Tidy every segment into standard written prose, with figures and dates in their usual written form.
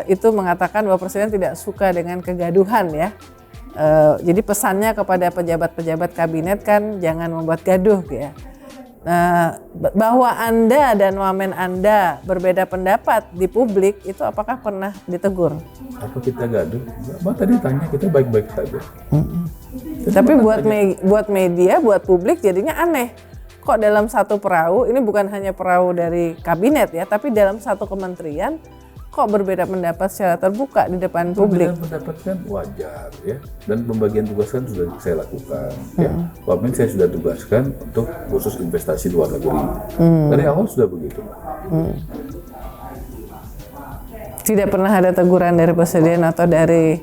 itu mengatakan bahwa Presiden tidak suka dengan kegaduhan ya. Jadi pesannya kepada pejabat-pejabat kabinet kan jangan membuat gaduh ya. Bahwa Anda dan wamen Anda berbeda pendapat di publik itu apakah pernah ditegur? Apa kita gaduh? Mbak tadi tanya kita baik-baik saja. Tapi buat media, buat publik jadinya aneh. Kok dalam satu perahu, ini bukan hanya perahu dari kabinet ya, tapi dalam satu kementerian kok berbeda pendapat secara terbuka di depan publik? Perbedaan pendapat kan wajar ya, dan pembagian tugas kan sudah saya lakukan. Ya, wamen saya sudah tugaskan untuk khusus investasi luar negeri. Dari awal sudah begitu. Tidak pernah ada teguran dari Presiden atau dari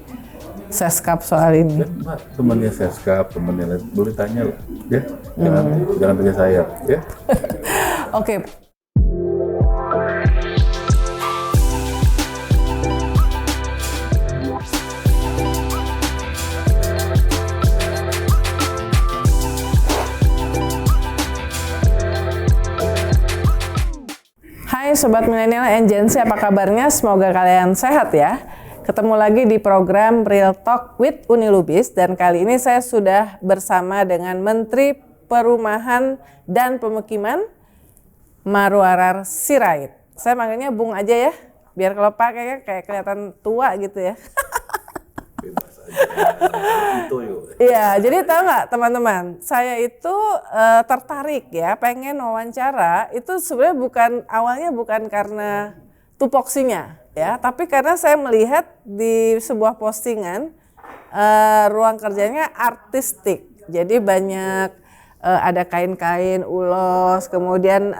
Seskap soal ini? Dan Mbak, temannya Seskap, temannya lain, boleh tanya lah, ya. Jangan tanya saya, ya. Oke. Hai Sobat Milenial and Gen Z, apa kabarnya? Semoga kalian sehat ya. Ketemu lagi di program Real Talk with Uni Lubis dan kali ini saya sudah bersama dengan Menteri Perumahan dan Pemukiman Marwarar Sirait. Saya manggilnya Bung aja ya, biar kalau Pak kayak kelihatan tua gitu ya. Iya, jadi tahu nggak teman-teman, saya itu tertarik ya, pengen wawancara itu sebenarnya awalnya bukan karena tupoksinya ya, tapi karena saya melihat di sebuah postingan ruang kerjanya artistik, jadi banyak ada kain-kain ulos, kemudian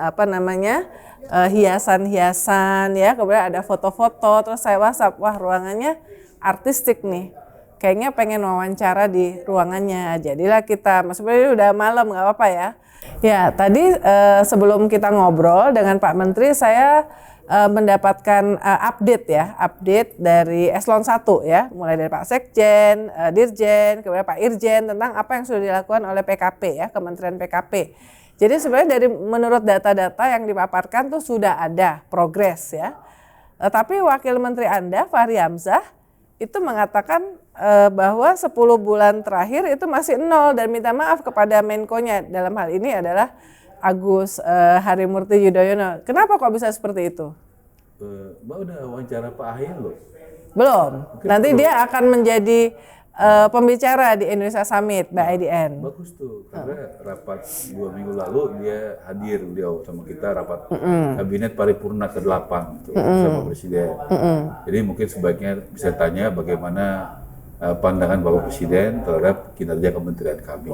hiasan-hiasan ya, kemudian ada foto-foto, terus saya WhatsApp, wah ruangannya artistik nih. Kayaknya pengen wawancara di ruangannya, jadilah kita, sebenarnya udah malam nggak apa-apa ya. Ya tadi sebelum kita ngobrol dengan Pak Menteri, saya mendapatkan update dari Eselon 1 ya, mulai dari Pak Sekjen, Dirjen, kemudian Pak Irjen tentang apa yang sudah dilakukan oleh PKP ya, Kementerian PKP. Jadi sebenarnya menurut data-data yang dipaparkan tuh sudah ada progres ya. Tapi Wakil Menteri Anda, Fahri Hamzah, itu mengatakan bahwa 10 bulan terakhir itu masih nol dan minta maaf kepada Menko-nya, dalam hal ini adalah Agus Harimurti Yudhoyono. Kenapa kok bisa seperti itu? Mbak udah wawancara Pak Ahy loh? Belum. Nanti dia akan menjadi pembicara di Indonesia Summit BIDN. Bagus tuh, karena rapat 2 minggu lalu dia hadir sama kita rapat kabinet paripurna ke-8 sama Presiden. Jadi mungkin sebaiknya bisa tanya bagaimana pandangan Bapak Presiden terhadap kinerja kementerian kami.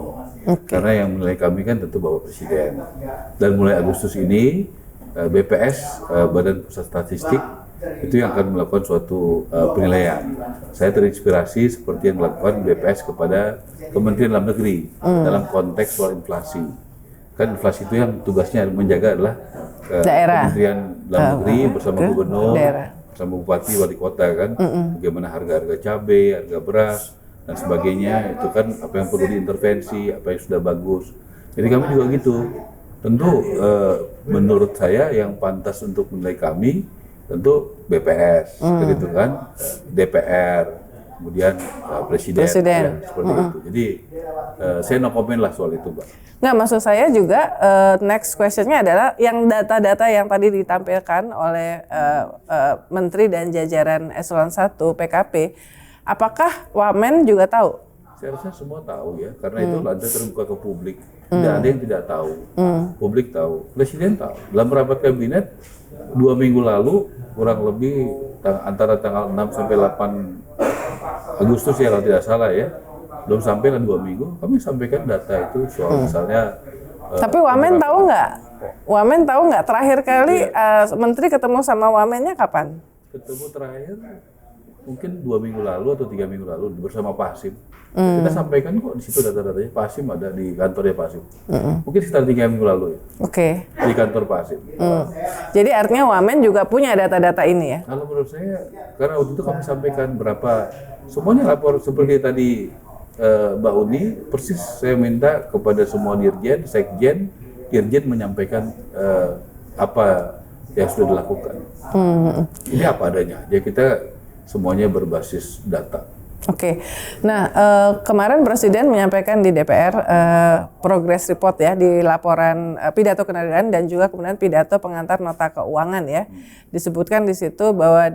Karena yang menilai kami kan tentu Bapak Presiden. Dan mulai Agustus ini BPS, Badan Pusat Statistik, itu yang akan melakukan suatu penilaian. Saya terinspirasi seperti yang dilakukan BPS kepada Kementerian Dalam Negeri dalam konteks soal inflasi. Kan inflasi itu yang tugasnya menjaga adalah Kementerian Dalam Negeri bersama gubernur, bersama bupati, wali kota kan, bagaimana harga-harga cabai, harga beras dan sebagainya, itu kan apa yang perlu diintervensi, apa yang sudah bagus. Jadi kami juga gitu. Tentu menurut saya yang pantas untuk menilai kami tentu BPS, gitu kan, DPR, kemudian Presiden. Ya, seperti itu. Jadi saya no comment lah soal itu, Mbak. Nggak, maksud saya juga next question-nya adalah yang data-data yang tadi ditampilkan oleh Menteri dan jajaran Eselon 1 PKP, apakah Wamen juga tahu? Saya rasa semua tahu ya, karena itu lantas terbuka ke publik. Tidak ada yang tidak tahu. Publik tahu, Presiden tahu. Dalam rapat kabinet 2 minggu lalu, kurang lebih antara tanggal 6 sampai 8 Agustus ya kalau tidak salah ya, belum sampai lah 2 minggu, kami sampaikan data itu soal misalnya. Tapi Wamen tahu nggak? Wamen tahu nggak terakhir kali Menteri ketemu sama Wamennya kapan? Ketemu terakhir mungkin 2 minggu lalu atau 3 minggu lalu bersama Pak Hasim. Kita sampaikan kok di situ data-datanya. Pak Hasim ada di kantornya Pak Hasim. Mungkin sekitar 3 minggu lalu ya. Di kantor Pak Hasim. Jadi artinya Wamen juga punya data-data ini ya? Kalau menurut saya, karena waktu itu kami sampaikan berapa, semuanya lapor seperti tadi Mbak Uni, persis saya minta kepada semua dirjen, sekjen, dirjen menyampaikan apa yang sudah dilakukan. Ini apa adanya. Jadi kita semuanya berbasis data. Oke. Nah, kemarin Presiden menyampaikan di DPR progress report ya di laporan pidato kenegaraan dan juga kemudian pidato pengantar nota keuangan ya. Disebutkan di situ bahwa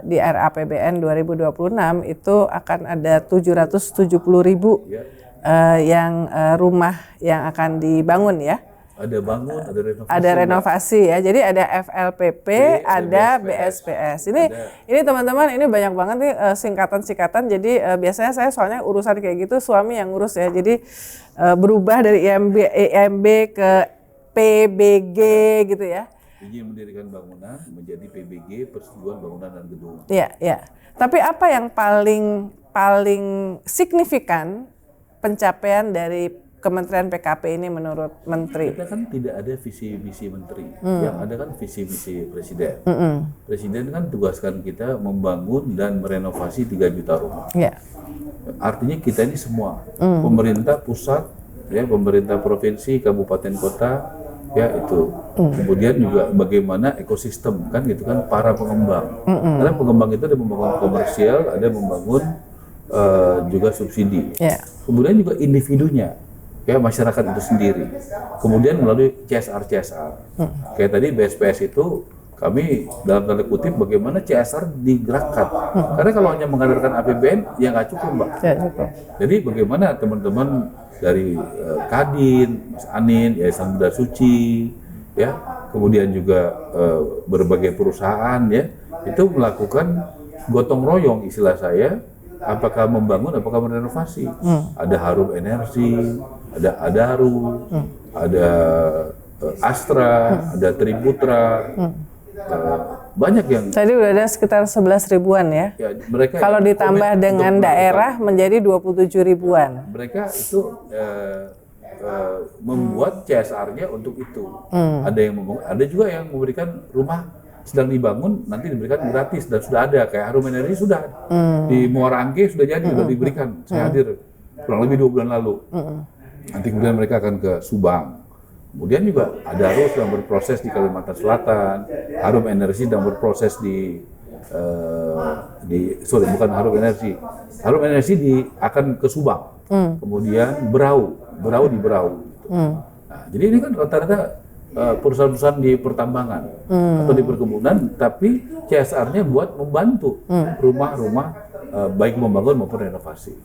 di RAPBN 2026 itu akan ada 770.000 yang rumah yang akan dibangun ya. Ada bangun, ada renovasi. Ada renovasi ya. Jadi ada FLPP, ada BSPS. Ini teman-teman, ini banyak banget nih singkatan-singkatan. Jadi biasanya saya soalnya urusan kayak gitu suami yang ngurus ya. Jadi berubah dari IMB ke PBG gitu ya. Izin mendirikan bangunan menjadi PBG, persetujuan bangunan dan gedung. Iya, iya. Tapi apa yang paling signifikan pencapaian dari Kementerian PKP ini menurut Menteri? Kita kan tidak ada visi misi Menteri, yang ada kan visi misi Presiden. Presiden kan tugaskan kita membangun dan merenovasi 3 juta rumah. Yeah. Artinya kita ini semua, pemerintah pusat, ya pemerintah provinsi, kabupaten kota, ya itu. Kemudian juga bagaimana ekosistem kan gitu kan para pengembang. Karena pengembang itu ada membangun komersial, ada membangun juga subsidi. Yeah. Kemudian juga individunya. Ya masyarakat itu sendiri. Kemudian melalui CSR. Kayak tadi BSPS itu kami dalam tanda kutip bagaimana CSR digerakkan. Karena kalau hanya mengandalkan APBN ya nggak cukup, Mbak. Jadi bagaimana teman-teman dari Kadin, Mas Anin, Yayasan Bunda Suci, ya, kemudian juga berbagai perusahaan ya itu melakukan gotong royong istilah saya. Apakah membangun, apakah merenovasi? Ada Harum Energi, ada Adaru, ada Astra, ada Triputra, banyak yang. Tadi udah ada sekitar 11 ribuan ya. Ya mereka kalau ditambah dengan daerah menjadi 27 ribuan. Mereka itu membuat CSR-nya untuk itu. Ada yang membangun, ada juga yang memberikan rumah sedang dibangun nanti diberikan gratis dan sudah ada kayak Harum Energi sudah di Muara Angke sudah jadi sudah diberikan. Saya hadir kurang lebih 2 bulan lalu. Nanti kemudian mereka akan ke Subang. Kemudian juga ada Adaru sedang berproses di Kalimantan Selatan, Harum Energi sedang berproses bukan Harum Energi akan ke Subang. Kemudian Berau di Berau. Nah, jadi ini kan rata-rata perusahaan-perusahaan di pertambangan atau di perkebunan, tapi CSR-nya buat membantu rumah-rumah baik membangun maupun renovasi.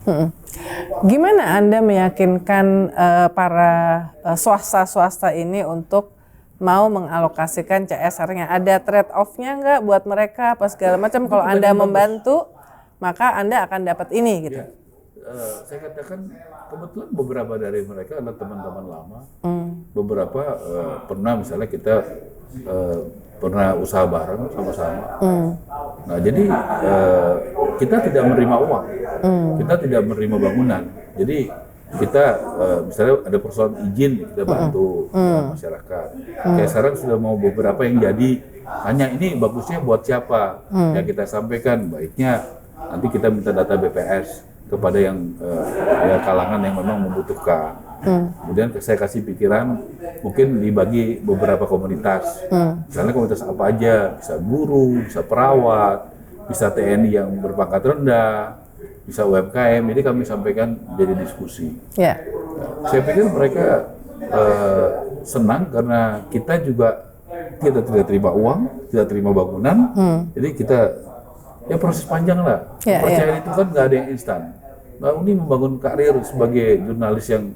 Gimana Anda meyakinkan para swasta ini untuk mau mengalokasikan CSR-nya? Ada trade-off-nya nggak buat mereka apa segala macam? Kalau Anda membantu, maka Anda akan dapat ini gitu. Ya. Saya katakan kebetulan beberapa dari mereka adalah teman-teman lama. Beberapa pernah misalnya kita pernah usaha bareng sama-sama. Nah jadi kita tidak menerima uang, kita tidak menerima bangunan. Jadi kita misalnya ada persoalan izin kita bantu masyarakat. Kayak sekarang sudah mau beberapa yang jadi hanya ini bagusnya buat siapa? Ya kita sampaikan baiknya nanti kita minta data BPS kepada yang kalangan yang memang membutuhkan. Kemudian saya kasih pikiran mungkin dibagi beberapa komunitas. Misalnya komunitas apa aja, bisa guru, bisa perawat, bisa TNI yang berpangkat rendah, bisa UMKM. Jadi kami sampaikan jadi diskusi. Nah, saya pikir mereka senang karena kita juga tidak terima uang, tidak terima bangunan. Jadi kita ya proses panjang lah. Kepercayaan itu kan nggak ada yang instan. Mbak Uni membangun karir sebagai jurnalis yang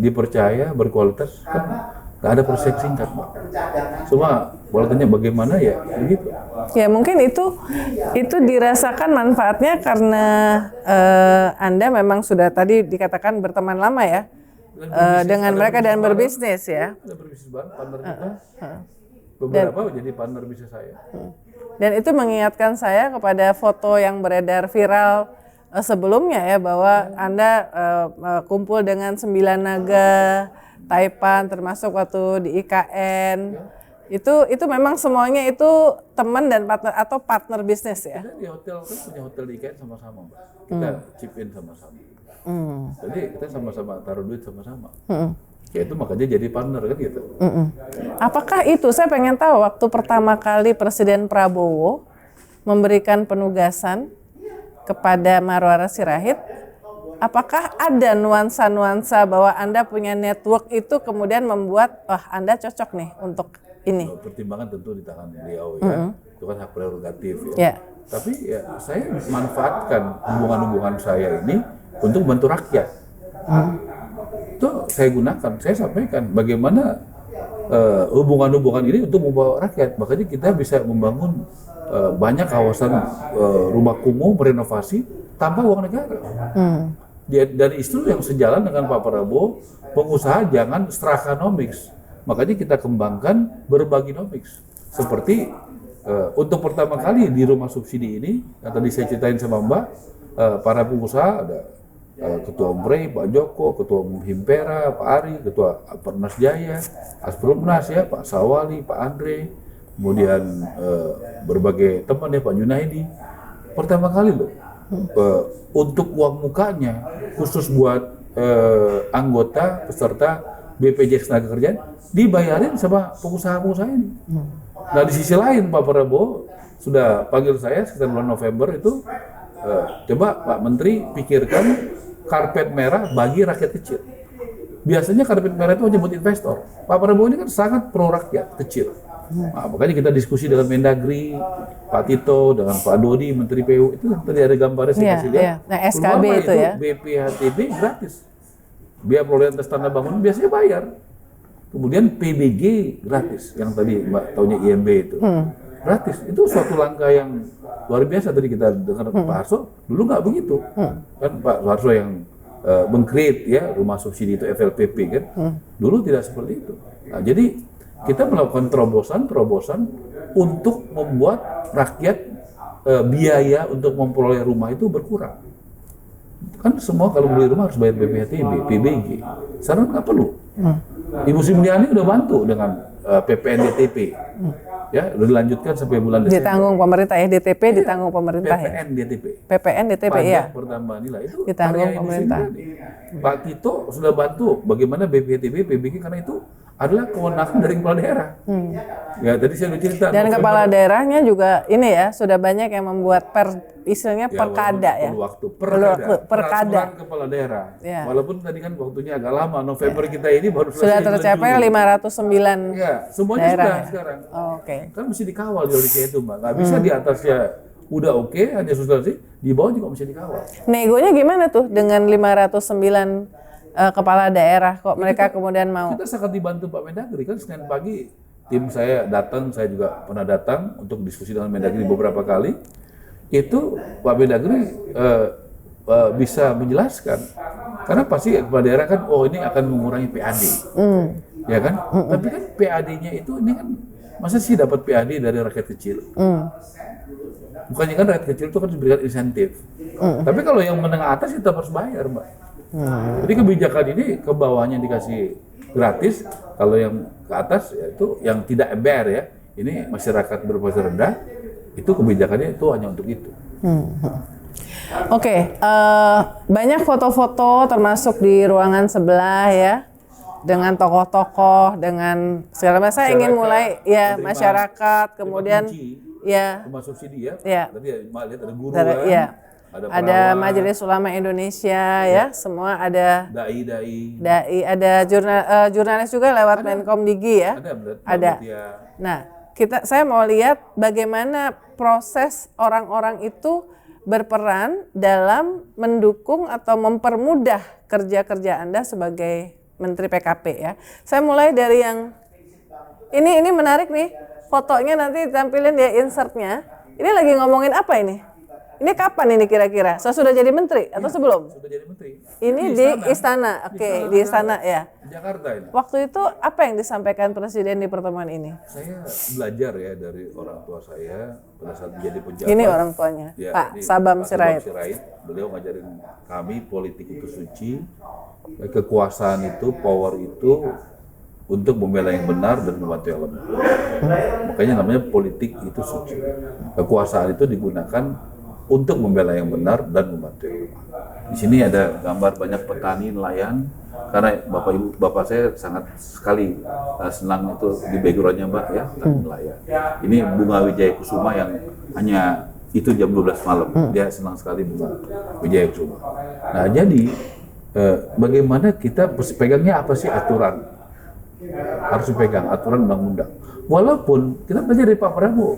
dipercaya, berkualitas, kan nggak ada proses singkat, Mbak. Cuma kalau tanya bagaimana ya begitu. Ya mungkin itu dirasakan manfaatnya karena Anda memang sudah tadi dikatakan berteman lama ya dengan mereka dan berbisnis ya. Ada berbisnis bareng, partner kita. Beberapa jadi partner bisnis saya. Dan itu mengingatkan saya kepada foto yang beredar viral sebelumnya ya, bahwa Anda kumpul dengan 9 naga Taipan termasuk waktu di IKN. Itu memang semuanya itu teman dan partner atau partner bisnis ya. Kita di hotel kan punya hotel di IKN sama-sama, Mbak. Kita chip in sama-sama. Jadi kita sama-sama taruh duit sama-sama. Ya itu makanya jadi partner kan gitu. Apakah itu, saya pengen tahu waktu pertama kali Presiden Prabowo memberikan penugasan kepada Marwara Sirait, apakah ada nuansa-nuansa bahwa Anda punya network itu kemudian membuat, Anda cocok nih untuk ini? Pertimbangan tentu di tangan beliau ya, itu kan hak prerogatif ya. Yeah. Tapi ya saya manfaatkan hubungan-hubungan saya ini untuk bantu rakyat. Itu saya gunakan, saya sampaikan bagaimana hubungan-hubungan ini untuk membawa rakyat. Makanya kita bisa membangun banyak kawasan rumah kumuh merenovasi tanpa uang negara. Dan itu yang sejalan dengan Pak Prabowo, pengusaha jangan strakanomics. Makanya kita kembangkan berbaginomics. Seperti untuk pertama kali di rumah subsidi ini, yang tadi saya ceritain sama Mbak, para pengusaha ada Ketua Umum Pak Joko, Ketua Umum Himpera, Pak Ari, Ketua Pernas Jaya, Asprumnas ya, Pak Sawali, Pak Andre, kemudian berbagai teman ya, Pak Junaidi. Pertama kali loh, untuk uang mukanya khusus buat anggota peserta BPJS Tenagakerjaan dibayarin sama pengusaha-pengusaha ini. Nah di sisi lain Pak Prabowo sudah panggil saya sekitar bulan November itu, coba Pak Menteri pikirkan karpet merah bagi rakyat kecil. Biasanya karpet merah itu hanya buat investor. Pak Prabowo ini kan sangat pro rakyat kecil. Nah, makanya kita diskusi dengan Mendagri, Pak Tito, dengan Pak Dodi, Menteri PU, itu tadi ada gambarnya saya kasih lihat. Nah SKB itu ya. BPHTB gratis. Biaya perolehan tes tanah bangunan biasanya bayar. Kemudian PBG gratis, yang tadi Mbak taunya IMB itu. Gratis, itu suatu langkah yang luar biasa. Tadi kita dengar Pak Harso, dulu nggak begitu. Kan Pak Harso yang meng-create ya rumah subsidi itu FLPP kan. Dulu tidak seperti itu. Nah, jadi kita melakukan terobosan untuk membuat rakyat biaya untuk memperoleh rumah itu berkurang. Kan semua kalau beli rumah harus bayar BPHTB, PBG. Sekarang nggak perlu. Ibu Sri Mulyani udah bantu dengan PPN DTP. Ya, udah dilanjutkan sampai bulan Desember. Ditanggung pemerintah ya, DTP ditanggung pemerintah ya. PPN DTP. PPN DTP ya. Pertambahan nilai itu ditanggung pemerintah. Pak Tito sudah bantu bagaimana BPHTB, PBG karena itu adalah kewenangan dari kepala daerah. Ya, tadi saya udah cerita. Dan kepala daerahnya juga ini ya, sudah banyak yang membuat istilahnya perkada ya. Perkada kepala daerah. Ya. Walaupun tadi kan waktunya agak lama, November kita ini baru sudah tercapai 509 ya, semuanya daerah sudah ya? sekarang. Oke. Kan mesti dikawal di Indonesia itu, Mbak. Nggak bisa di atasnya udah oke, hanya substansi, di bawah juga mesti dikawal. Negonya gimana tuh dengan 509 kepala daerah kok mereka kemudian mau? Kita sangat dibantu Pak Mendagri kan. Senin pagi tim saya datang, saya juga pernah datang untuk diskusi dengan Mendagri beberapa kali. Itu Pak Mendagri bisa menjelaskan karena pasti kepala daerah kan, ini akan mengurangi PAD, ya kan? Tapi kan PAD-nya itu ini kan masa sih dapat PAD dari rakyat kecil? Bukannya kan rakyat kecil itu kan diberikan insentif. Tapi kalau yang menengah atas kita harus bayar, Mbak. Jadi kebijakan ini ke bawahnya dikasih gratis, kalau yang ke atas yaitu yang tidak MBR ya, ini masyarakat berpenghasilan rendah, itu kebijakannya itu hanya untuk itu. Oke, banyak foto-foto termasuk di ruangan sebelah ya, dengan tokoh-tokoh, dengan segala macam. Saya ingin mulai ya masyarakat, kemudian ya rumah subsidi ya. Tadi lihat ada guru ya. Ada Majelis Ulama Indonesia ya, semua ada dai, ada jurnalis juga lewat Menkom Digi ya. Ada. Nah, saya mau lihat bagaimana proses orang-orang itu berperan dalam mendukung atau mempermudah kerja-kerja Anda sebagai Menteri PKP ya. Saya mulai dari yang ini menarik nih, fotonya nanti ditampilin ya insertnya. Ini lagi ngomongin apa ini? Ini kapan ini kira-kira? Saya sudah jadi menteri atau sebelum? Sudah jadi menteri. Ini di istana. Oke, di istana ya. Jakarta ini. Waktu itu apa yang disampaikan Presiden di pertemuan ini? Saya belajar ya dari orang tua saya pada saat menjadi pejabat. Ini orang tuanya, ya, Pak Sabam Sirait. Beliau ngajarin kami politik itu suci, kekuasaan itu, power itu untuk membela yang benar dan membantu yang lemah. Makanya namanya politik itu suci. Kekuasaan itu digunakan untuk membela yang benar dan membantu yang lemah. Di sini ada gambar banyak petani nelayan, karena bapak saya sangat sekali senang itu di backgroundnya Mbak ya, petani nelayan. Ini bunga Wijaya Kusuma yang hanya itu jam 12 malam, dia senang sekali bunga Wijaya Kusuma. Nah jadi bagaimana kita pegangnya apa sih aturan? Harus dipegang aturan undang-undang. Walaupun kita belajar dari Pak Prabowo,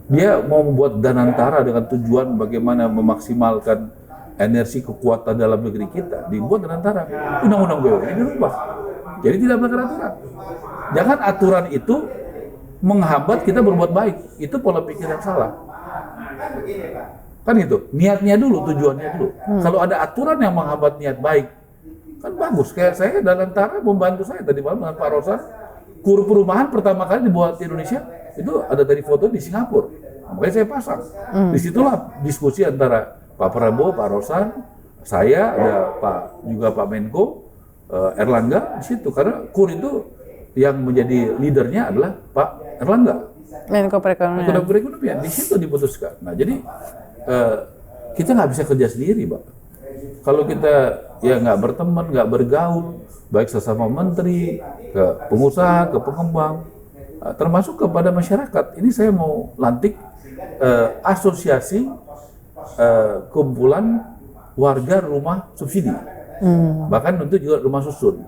dia mau membuat Danantara dengan tujuan bagaimana memaksimalkan energi kekuatan dalam negeri kita, dibuat Danantara, undang-undang BUMN dirubah. Jadi tidak melanggar aturan. Jangan aturan itu menghambat kita berbuat baik. Itu pola pikir yang salah. Kan itu, niatnya dulu, tujuannya dulu. Kalau ada aturan yang menghambat niat baik, kan bagus. Kayak saya Danantara membantu saya tadi malam dengan Pak Rosan, kur perumahan pertama kali dibuat di Indonesia, itu ada dari foto di Singapura. Nah, makanya saya pasang. Disitulah diskusi antara Pak Prabowo, Pak Rosan, saya, ada Pak Menko, Erlangga di situ. Karena kur itu yang menjadi leadernya adalah Pak Erlangga. Menko Perekonomian. Di situ diputuskan. Nah jadi kita nggak bisa kerja sendiri, Pak. Kalau kita ya nggak berteman, nggak bergaul, baik sesama menteri, ke pengusaha, ke pengembang, termasuk kepada masyarakat. Ini saya mau lantik asosiasi kumpulan warga rumah subsidi, bahkan untuk juga rumah susun.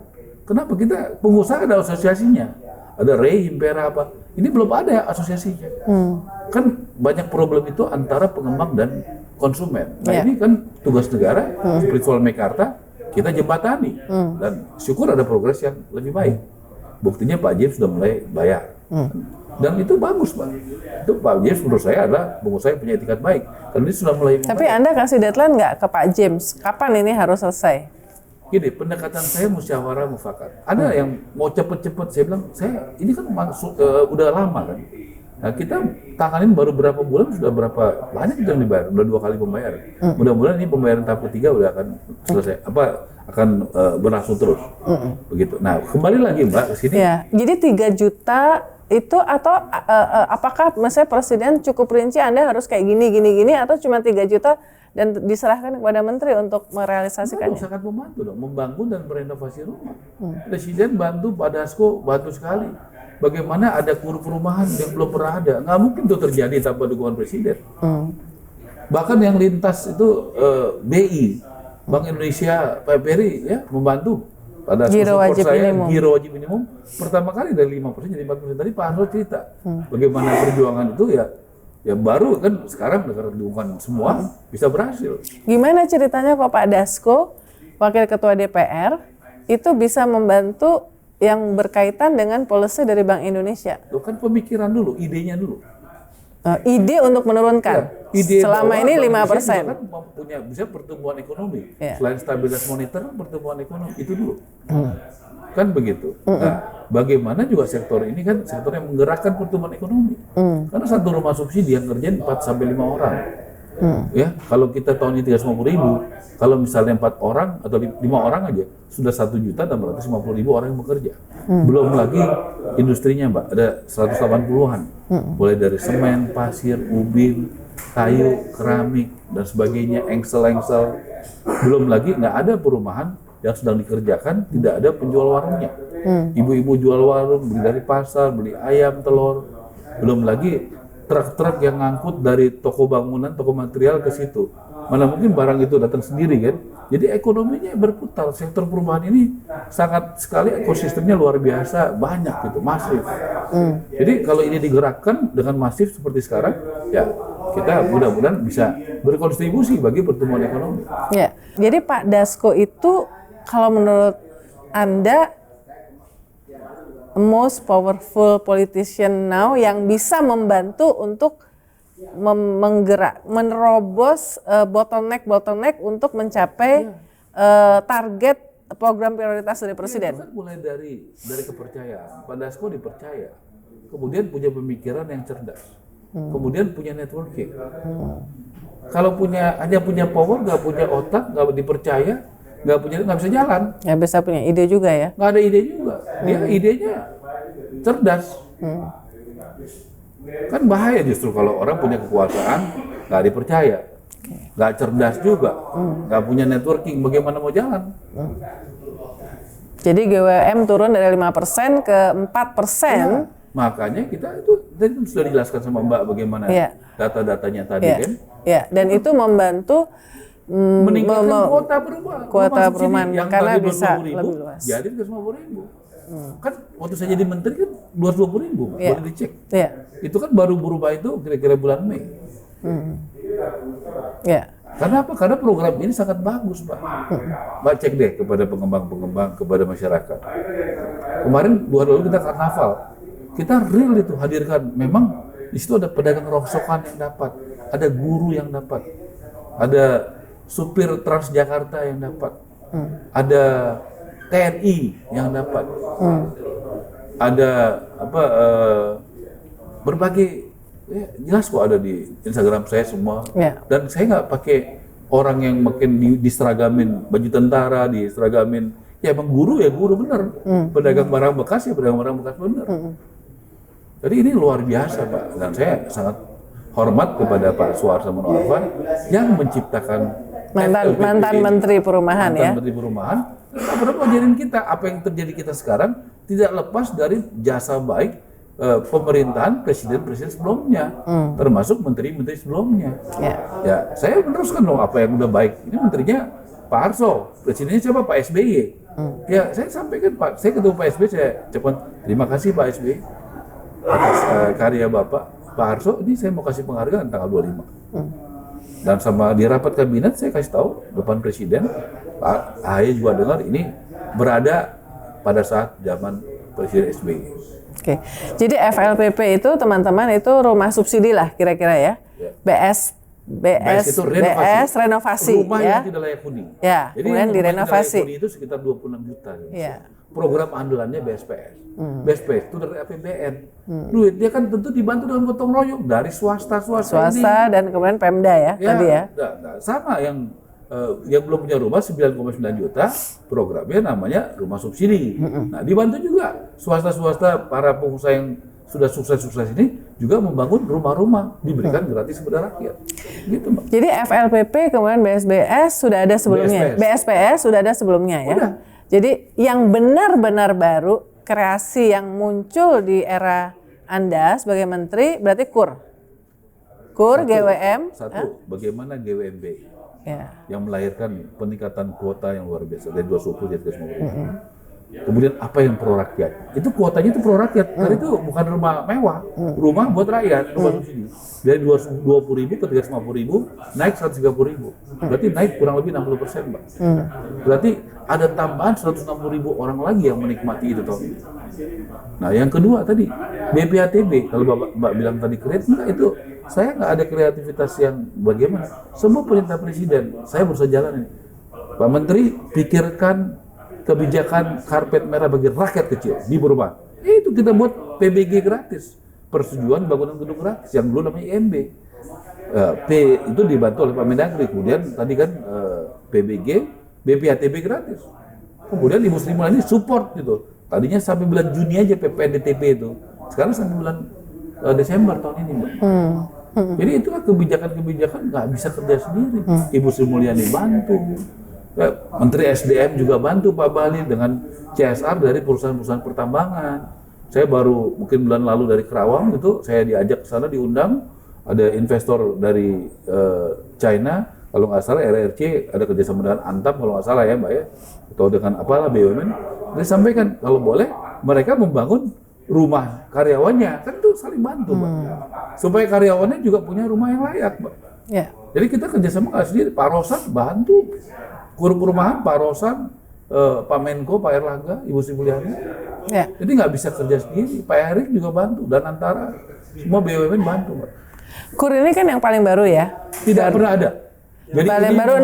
Kenapa kita pengusaha ada asosiasinya, ada REI, Impera apa? Ini belum ada asosiasinya. Kan banyak problem itu antara pengembang dan konsumen. Nah ini kan tugas negara, spiritual Mekarta, kita jembatani dan syukur ada progres yang lebih baik. Buktinya Pak James sudah mulai bayar. Dan itu bagus, Pak. Itu Pak James menurut saya adalah pengusaha yang punya etikat baik. Karena ini sudah mulai. Tapi Anda kasih deadline nggak ke Pak James? Kapan ini harus selesai? Gini, pendekatan saya musyawarah mufakat. Ada yang mau cepet-cepet, saya bilang, ini kan udah lama kan. Nah kita tanganin baru berapa bulan, sudah berapa banyak yang dibayar, udah 2 kali pembayaran. Mudah-mudahan ini pembayaran tahap ketiga udah akan selesai, akan berlangsung terus. Begitu. Nah kembali lagi Mbak ke sini. Ya, jadi 3 juta itu atau apakah misalnya Presiden cukup rinci Anda harus kayak gini atau cuma 3 juta dan diserahkan kepada Menteri untuk merealisasikannya? Sangat membantu dong, membangun dan merenovasi rumah. Presiden bantu, Pak Dasko bantu sekali. Bagaimana ada kur perumahan yang belum pernah ada, nggak mungkin itu terjadi tanpa dukungan Presiden. Bahkan yang lintas itu BI, Bank Indonesia, Pak Peri ya membantu. Pada giro wajib minimum. Giro wajib minimum pertama kali dari 5% jadi 4%. Tadi Pak Anwar cerita bagaimana perjuangan itu ya baru kan sekarang negara dukungan semua bisa berhasil. Gimana ceritanya kok Pak Dasko, Wakil Ketua DPR, itu bisa membantu yang berkaitan dengan policy dari Bank Indonesia? Itu kan pemikiran dulu, idenya dulu. Ide untuk menurunkan. Ya, ide selama ini 5%. Kan punya bisa pertumbuhan ekonomi. Ya. Selain stabilitas moneter, pertumbuhan ekonomi itu dulu. Kan begitu. Nah, bagaimana juga sektor ini kan sektor yang menggerakkan pertumbuhan ekonomi. Karena satu rumah subsidi yang kerjain 4 sampai 5 orang. Ya, kalau kita tahun ini 350.000, kalau misalnya 4 orang atau 5 orang aja sudah 1.650.000 orang yang bekerja. Belum lagi industrinya, Mbak, ada 180-an. Mulai dari semen, pasir, ubin, kayu, keramik dan sebagainya, engsel. Belum lagi nggak ada perumahan yang sedang dikerjakan, tidak ada penjual warungnya. Ibu-ibu jual warung, beli dari pasar, beli ayam, telur. Belum lagi truk-truk yang ngangkut dari toko bangunan, toko material ke situ. Mana mungkin barang itu datang sendiri kan? Jadi ekonominya berputar. Sektor perumahan ini sangat sekali ekosistemnya luar biasa, banyak gitu, masif. Jadi kalau ini digerakkan dengan masif seperti sekarang, ya kita mudah-mudahan bisa berkontribusi bagi pertumbuhan ekonomi. Ya, jadi Pak Dasko itu kalau menurut Anda most powerful politician now yang bisa membantu untuk menerobos bottleneck untuk mencapai target program prioritas dari Presiden. Kan mulai dari kepercayaan. Pak Dasko dipercaya, kemudian punya pemikiran yang cerdas, kemudian punya networking. Kalau hanya punya power, nggak punya otak, nggak dipercaya, nggak bisa jalan. Nggak bisa punya ide juga ya? Nggak ada ide juga. Dia idenya cerdas. Kan bahaya justru kalau orang punya kekuasaan nggak dipercaya. nggak cerdas juga, nggak punya networking, bagaimana mau jalan? Jadi GWM turun dari 5% ke 4%. Makanya kita itu tadi sudah dijelaskan sama Mbak bagaimana data-datanya tadi kan. Ya, dan itu membantu meningkatkan kuota perumahan yang karena tadi bisa 20.000 lebih luas. jadi ke 50.000. Kan waktu saya jadi menteri kan 220.000, boleh dicek. Itu kan baru berubah itu kira-kira bulan Mei. Karena apa? Karena program ini sangat bagus, Pak. Mbak cek deh kepada pengembang-pengembang, kepada masyarakat. Kemarin 2 hari lalu kita karnaval, kita real itu hadirkan. Memang di situ ada pedagang rongsokan yang dapat, ada guru yang dapat, ada supir Transjakarta yang dapat, ada TNI yang dapat, ada berbagai. Jelas kok ada di Instagram saya semua, dan saya nggak pakai orang yang makin diseragamin baju tentara, diseragamin ya emang guru ya guru bener, pedagang barang bekas ya pedagang barang bekas bener. Jadi ini luar biasa Pak, dan saya sangat hormat kepada Pak Suharto Monoarfa yang menciptakan mantan Menteri Perumahan mantan Menteri Perumahan. Berapa ngajarin kita apa yang terjadi kita sekarang tidak lepas dari jasa baik pemerintahan presiden-presiden sebelumnya, termasuk menteri-menteri sebelumnya. Ya, saya meneruskan dong apa yang udah baik. Ini menterinya Pak Harso, presidennya siapa? Pak SBY. Ya, saya sampaikan Pak, saya ketemu Pak SBY, saya ucapkan terima kasih Pak SBY atas karya Bapak. Pak Harso, ini saya mau kasih penghargaan tanggal 25. Dan sama di rapat kabinet saya kasih tahu depan presiden, Pak AHY juga dengar ini berada pada saat zaman Presiden SBY. Oke, jadi FLPP itu teman-teman itu rumah subsidi lah kira-kira ya. BS itu renovasi. Rumah ya. yang tidak layak huni. Ya, jadi kemudian direnovasi. Huni itu sekitar 26 juta. Ya. Program andalannya BSPS. BSPS itu dari APBN. Duitnya kan tentu dibantu dengan gotong royong dari swasta ini. Dan kemudian Pemda ya tadi ya. Sama yang belum punya rumah 9,9 juta, programnya namanya rumah subsidi. Nah, dibantu juga swasta-swasta, para pengusaha yang sudah sukses-sukses ini juga membangun rumah-rumah, diberikan gratis kepada rakyat. Gitu, Mbak. Jadi FLPP kemudian BSBS sudah ada sebelumnya. BSPS sudah ada sebelumnya ya. Udah. Jadi yang benar-benar baru kreasi yang muncul di era Anda sebagai menteri berarti KUR, GWM. Bagaimana GWMB? Yang melahirkan peningkatan kuota yang luar biasa dari 220 jadi ke 50. Kemudian apa yang pro rakyat? Itu kuotanya itu pro rakyat, karena itu bukan rumah mewah, rumah buat rakyat, rumah subsidi. Dari 220.000 ke 350.000 naik 130.000, berarti naik kurang lebih 60%, Mbak. Berarti ada tambahan 160.000 orang lagi yang menikmati itu tahun ini. Nah, yang kedua tadi BPATB, kalau Mbak bilang tadi kreatif, enggak, itu saya nggak ada kreativitas yang bagaimana. Semua perintah presiden saya berusaha jalanin. Pak Menteri pikirkan kebijakan karpet merah bagi rakyat kecil di perumahan. Itu kita buat PBG gratis, persetujuan bangunan gedung gratis yang dulu namanya IMB. P itu dibantu oleh Pak Mendagri. Kemudian tadi kan PBG, BPATB gratis. Kemudian Ibu Sri Mulyani support gitu. Tadinya sampai bulan Juni aja PPNDTP itu. Sekarang sampai bulan Desember tahun ini, Mbak. Jadi itulah kebijakan-kebijakan nggak bisa kerja sendiri. Ibu Sri Mulyani bantu. Menteri SDM juga bantu Pak Bahlil dengan CSR dari perusahaan-perusahaan pertambangan. Saya baru mungkin bulan lalu dari Kerawang itu saya diajak ke sana, diundang, ada investor dari China, kalau nggak salah RRC, ada kerjasama dengan Antam kalau nggak salah ya Mbak ya, atau dengan apalah BUMN. Saya sampaikan kalau boleh mereka membangun rumah karyawannya, kan itu saling bantu Mbak, supaya karyawannya juga punya rumah yang layak Mbak. Jadi kita kerjasama nggak sendiri, Pak Rosan bantu. Perumahan Pak Rosan, Pak Menko, Pak Erlangga, Ibu Sri Mulyani. Jadi nggak bisa kerja sendiri. Pak Erik juga bantu, dan antara semua BUMN bantu, Mbak. KUR ini kan yang paling baru ya? Tidak pernah ada. Jadi paling baru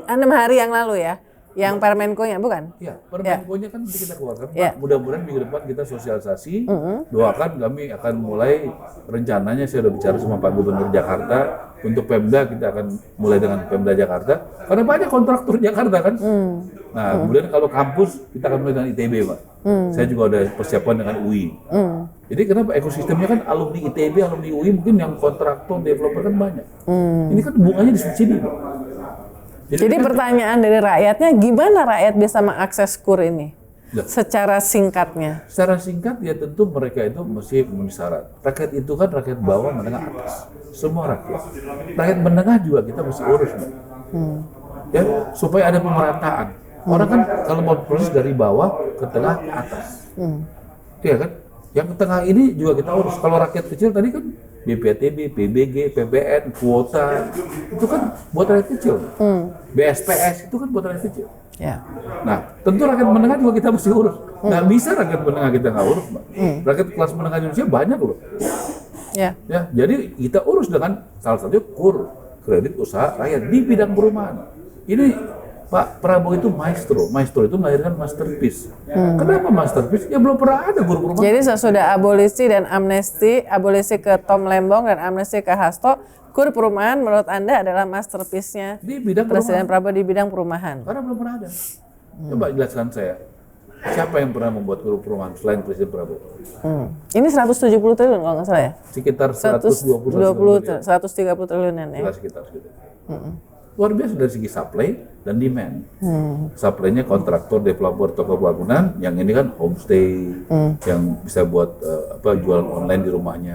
6 hari yang lalu ya? Yang Permenko-nya, bukan? Iya, Permenko-nya kan nanti kita keluarkan. Mudah-mudahan minggu depan kita sosialisasi. Doakan kami akan mulai, rencananya saya sudah bicara sama Pak Gubernur Jakarta. Untuk Pemda kita akan mulai dengan Pemda Jakarta. Karena banyak kontraktor Jakarta kan. Nah, kemudian kalau kampus kita akan mulai dengan ITB, Pak. Saya juga ada persiapan dengan UI. Jadi kenapa ekosistemnya kan alumni ITB, alumni UI mungkin yang kontraktor, developer kan banyak. Ini kan bunganya disubsidi. Jadi kan, pertanyaan dari rakyatnya, gimana rakyat bisa mengakses KUR ini? Secara singkatnya. Secara singkat ya tentu mereka itu mesti memenuhi syarat. Rakyat itu kan rakyat bawah, menengah, atas. Semua rakyat. Rakyat menengah juga kita mesti urus, Mbak. Ya, supaya ada pemerataan. Orang kan kalau mau proses dari bawah ke tengah ke atas. Iya kan? Yang ke tengah ini juga kita urus. Kalau rakyat kecil tadi kan BPTB, PBG, PBN, kuota itu kan buat rakyat kecil. BSPS itu kan buat rakyat kecil. Ya. Nah, tentu rakyat menengah juga kita mesti urus. Nggak bisa rakyat menengah kita nggak urus, Mbak. Rakyat kelas menengah Indonesia banyak loh. Ya. Ya, jadi kita urus dengan salah satunya KUR, kredit usaha rakyat di bidang perumahan. Ini Pak Prabowo itu maestro. Maestro itu melahirkan masterpiece. Kenapa masterpiece? Ya belum pernah ada KUR perumahan. Jadi sesudah abolisi dan amnesti, abolisi ke Tom Lembong dan amnesti ke Hasto, KUR perumahan menurut Anda adalah masterpiece-nya Di bidang Presiden perumahan. Prabowo di bidang perumahan. Karena belum pernah ada. Coba jelaskan saya. Siapa yang pernah membuat KUR perumahan selain Presiden Prabowo? Ini 170 triliun kalau nggak salah ya? Sekitar 130 triliunan ya. Sekitar. Luar biasa dari segi supply dan demand. Supply-nya kontraktor, developer, toko bangunan, yang ini kan homestay, yang bisa buat jualan online di rumahnya.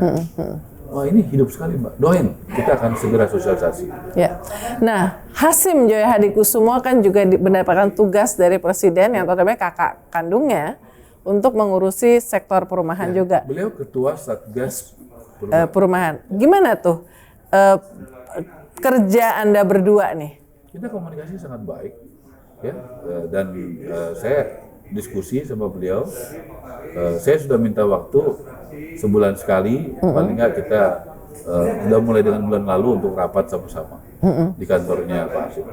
Wah, ini hidup sekali, Mbak. Doain, kita akan segera sosialisasi. Ya. Nah, Hasyim Joyo Hadikusumo kan juga mendapatkan tugas dari Presiden yang terutama kakak kandungnya untuk mengurusi sektor perumahan juga. Beliau ketua Satgas Perumahan. Gimana tuh kerja Anda berdua nih? Kita komunikasi sangat baik, ya. Dan saya diskusi sama beliau. Saya sudah minta waktu sebulan sekali, paling nggak kita sudah mulai dengan bulan lalu untuk rapat sama-sama di kantornya Pak Hasyim.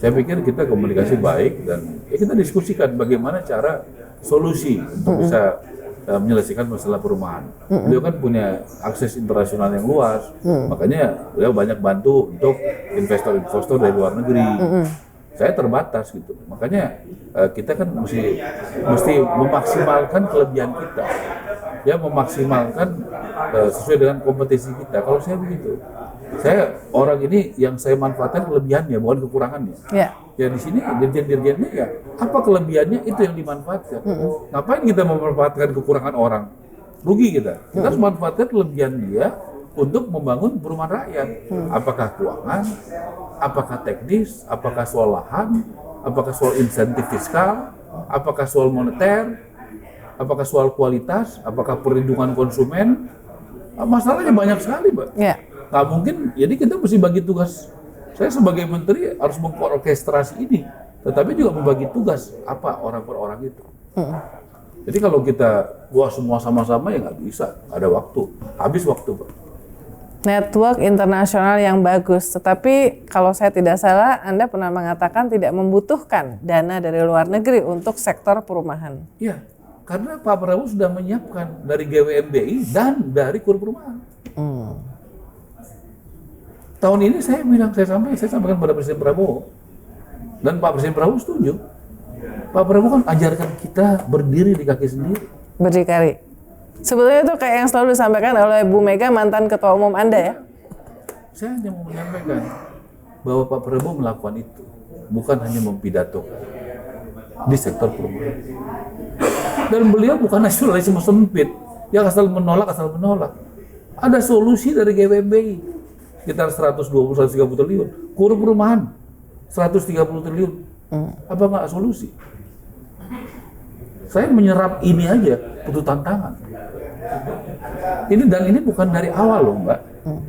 Saya pikir kita komunikasi baik dan ya kita diskusikan bagaimana cara solusi untuk bisa menyelesaikan masalah perumahan. Beliau kan punya akses internasional yang luas, makanya beliau banyak bantu untuk investor-investor dari luar negeri. Saya terbatas gitu, makanya kita kan mesti memaksimalkan kelebihan kita, ya memaksimalkan sesuai dengan kompetisi kita. Kalau saya begitu, saya orang ini yang saya manfaatkan kelebihannya, bukan kekurangannya. Ya di sini dirjen-dirjennya ya apa kelebihannya itu yang dimanfaatkan. Ngapain kita memanfaatkan kekurangan orang? Rugi kita. Kita harus manfaatkan kelebihan dia untuk membangun perumahan rakyat. Apakah keuangan, apakah teknis, apakah soal lahan, apakah soal insentif fiskal, apakah soal moneter, apakah soal kualitas, apakah perlindungan konsumen. Masalahnya banyak sekali, Mbak. Nggak mungkin, jadi kita mesti bagi tugas. Saya sebagai menteri harus mengorkestrasi ini, tetapi juga membagi tugas apa orang per orang itu. Jadi kalau kita semua sama-sama ya nggak bisa, ada waktu, habis waktu, Pak. Network internasional yang bagus, tetapi kalau saya tidak salah, Anda pernah mengatakan tidak membutuhkan dana dari luar negeri untuk sektor perumahan. Iya, karena Pak Prabowo sudah menyiapkan dari GWMBI dan dari KUR perumahan. Tahun ini saya sampaikan pada Presiden Prabowo, dan Pak Presiden Prabowo setuju. Pak Prabowo kan ajarkan kita berdiri di kaki sendiri. Berdikari. Sebetulnya itu kayak yang selalu disampaikan oleh Bu Mega, mantan ketua umum Anda ya? Saya hanya mau menyampaikan bahwa Pak Prabowo melakukan itu, bukan hanya mempidatokan di sektor perumahan. Dan beliau bukan nasionalisme sempit, yang asal menolak. Ada solusi dari GWMBI. Sekitar 120-130 triliun. KUR perumahan 130 triliun. Apa nggak solusi? Saya menyerap ini aja butuh tantangan. Ini bukan dari awal loh, Mbak.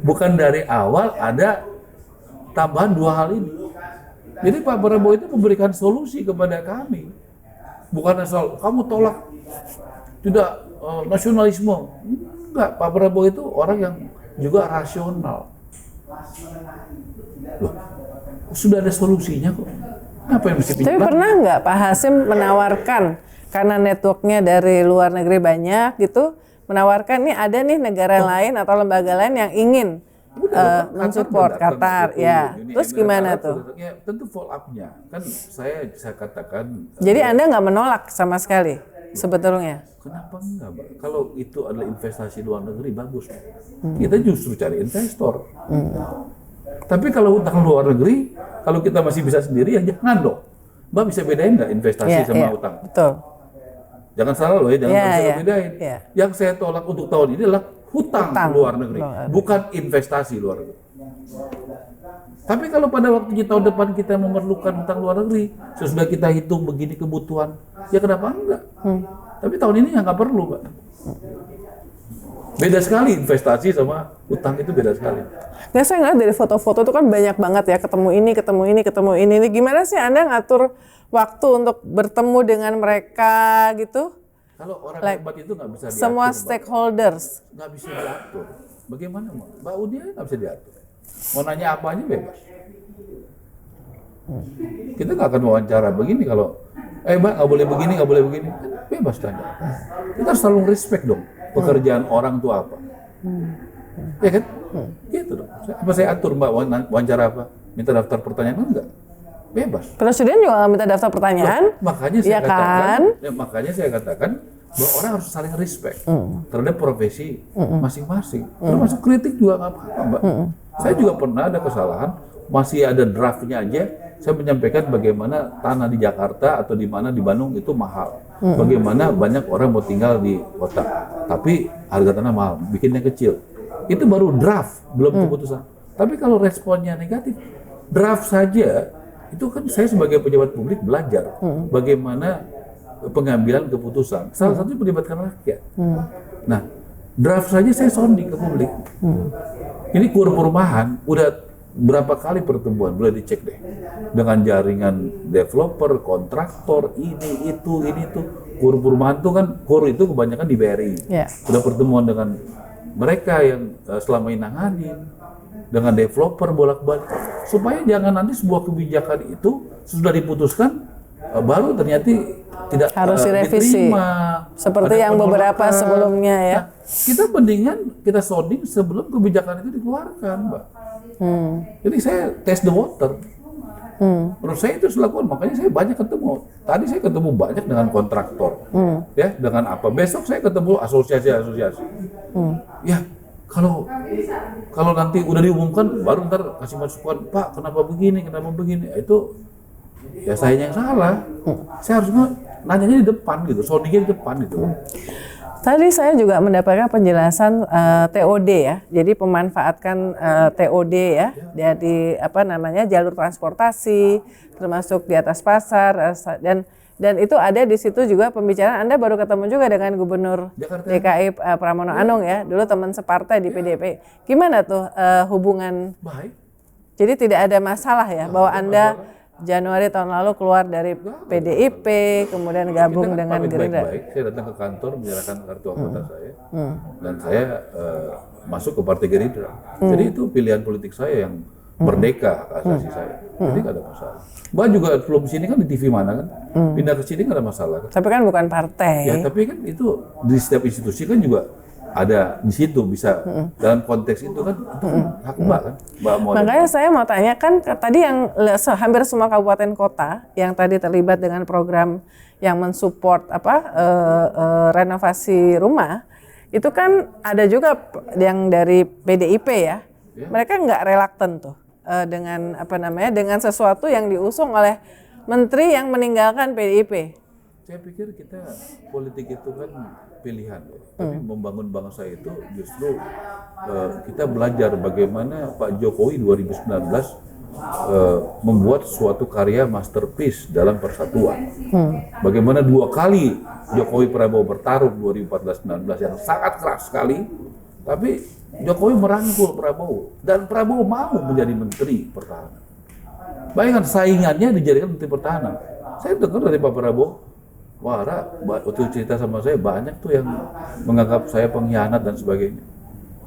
Bukan dari awal ada tambahan dua hal ini. Jadi Pak Prabowo itu memberikan solusi kepada kami. Bukan asal kamu tolak tidak nasionalisme. Enggak, Pak Prabowo itu orang yang juga rasional. Loh, sudah ada solusinya kok. Apa yang mesti Tapi pernah nggak Pak Hasyim menawarkan, karena networknya dari luar negeri banyak gitu, menawarkan nih ada nih negara lain atau lembaga lain yang ingin mensupport Qatar, ya. Terus gimana tuh? Ya, tentu follow up-nya. Kan saya katakan. Jadi Anda nggak menolak sama sekali? sebetulnya. Kenapa enggak, Mbak? Kalau itu adalah investasi luar negeri, bagus. Kita justru cari investor. Tapi kalau utang luar negeri, kalau kita masih bisa sendiri, ya jangan dong. Mbak bisa bedain nggak investasi sama utang? Betul. Jangan salah loh ya, jangan bisa bedain. Iya. Yang saya tolak untuk tahun ini adalah hutang luar negeri, bukan investasi luar negeri. Tapi kalau pada waktu tahun depan kita memerlukan hutang luar negeri, sesudah kita hitung begini kebutuhan, ya kenapa enggak? Tapi tahun ini ya nggak perlu, Mbak. Beda sekali investasi sama hutang, itu beda sekali. Nah, saya ngeliat dari foto-foto itu kan banyak banget ya, ketemu ini, ketemu ini, ketemu ini. Gimana sih Anda ngatur waktu untuk bertemu dengan mereka gitu? Kalau orang hebat itu nggak bisa diatur, semua Mbak. Stakeholders. Nggak bisa diatur. Bagaimana, Mbak Udia nggak bisa diatur. Mau nanya apa aja bebas. Kita nggak akan wawancara begini kalau, Mbak nggak boleh begini, nggak boleh begini. Kan bebas tanya. Kita harus selalu respect dong. Pekerjaan orang itu apa? Ya kan? Gitu dong. Apa saya atur, Mbak, wawancara apa? Minta daftar pertanyaan? Enggak. Bebas. Presiden juga minta daftar pertanyaan. Makanya saya ya katakan, kan? makanya saya katakan bahwa orang harus saling respect terhadap profesi masing-masing. Termasuk kritik juga nggak apa-apa, Mbak. Saya juga pernah ada kesalahan, masih ada draftnya aja. Saya menyampaikan bagaimana tanah di Jakarta atau di mana di Bandung itu mahal. Bagaimana banyak orang mau tinggal di kota, tapi harga tanah mahal, bikinnya kecil. Itu baru draft, belum keputusan. Tapi kalau responnya negatif, draft saja, itu kan saya sebagai pejabat publik belajar bagaimana pengambilan keputusan. Salah satunya melibatkan rakyat. Nah, draft saja saya sounding ke publik. Ini kur perumahan udah berapa kali pertemuan, boleh dicek deh. Dengan jaringan developer, kontraktor, ini itu. Kur perumahan itu kan, kur itu kebanyakan di BRI. Udah pertemuan dengan mereka yang selama ini nanganin, dengan developer bolak-balik. Supaya jangan nanti sebuah kebijakan itu sudah diputuskan, baru ternyata tidak harus direvisi. diterima. Seperti yang beberapa sebelumnya ya. Nah, kita mendingan kita sounding sebelum kebijakan itu dikeluarkan, Mbak. Jadi saya test the water. Menurut saya itu dilakukan, makanya saya banyak ketemu. Tadi saya ketemu banyak dengan kontraktor, ya, dengan apa. Besok saya ketemu asosiasi-asosiasi. Ya, kalau nanti udah diumumkan, baru ntar kasih masukan, Pak, kenapa begini? Itu ya saya yang salah. Saya harus nanyanya di depan gitu, soundingnya di depan gitu. Tadi saya juga mendapatkan penjelasan TOD ya, jadi pemanfaatkan TOD ya, jadi jalur transportasi, termasuk di atas pasar, dan itu ada di situ juga pembicaraan. Anda baru ketemu juga dengan Gubernur DKI Pramono Anung ya, dulu teman separtai di PDIP. Gimana tuh hubungan? Baik. Jadi tidak ada masalah ya bahwa Anda Januari tahun lalu keluar dari PDIP, kemudian gabung dengan Gerindra. Baik-baik, saya datang ke kantor menyerahkan kartu anggota saya, dan saya masuk ke Partai Gerindra. Jadi itu pilihan politik saya yang merdeka asasi saya. Jadi nggak ada masalah. Mbak juga sebelum sini kan di TV mana kan, pindah ke sini nggak ada masalah kan. Tapi kan bukan partai. Ya tapi kan itu di setiap institusi kan juga ada di situ bisa dalam konteks itu kan hak Mbak kan. Makanya saya mau tanya kan tadi yang hampir semua kabupaten kota yang tadi terlibat dengan program yang mensupport renovasi rumah itu kan ada juga yang dari PDIP ya. Mereka nggak reluctant tuh dengan dengan sesuatu yang diusung oleh menteri yang meninggalkan PDIP. Saya pikir kita politik itu kan pilihan, tapi membangun bangsa itu justru kita belajar bagaimana Pak Jokowi 2019 membuat suatu karya masterpiece dalam persatuan. Bagaimana 2 kali Jokowi Prabowo bertarung 2014-19 yang sangat keras sekali, tapi Jokowi merangkul Prabowo dan Prabowo mau menjadi menteri pertahanan. Bayangkan saingannya dijadikan menteri pertahanan. Saya dengar dari Pak Prabowo, wah, waktu cerita sama saya banyak tuh yang menganggap saya pengkhianat dan sebagainya.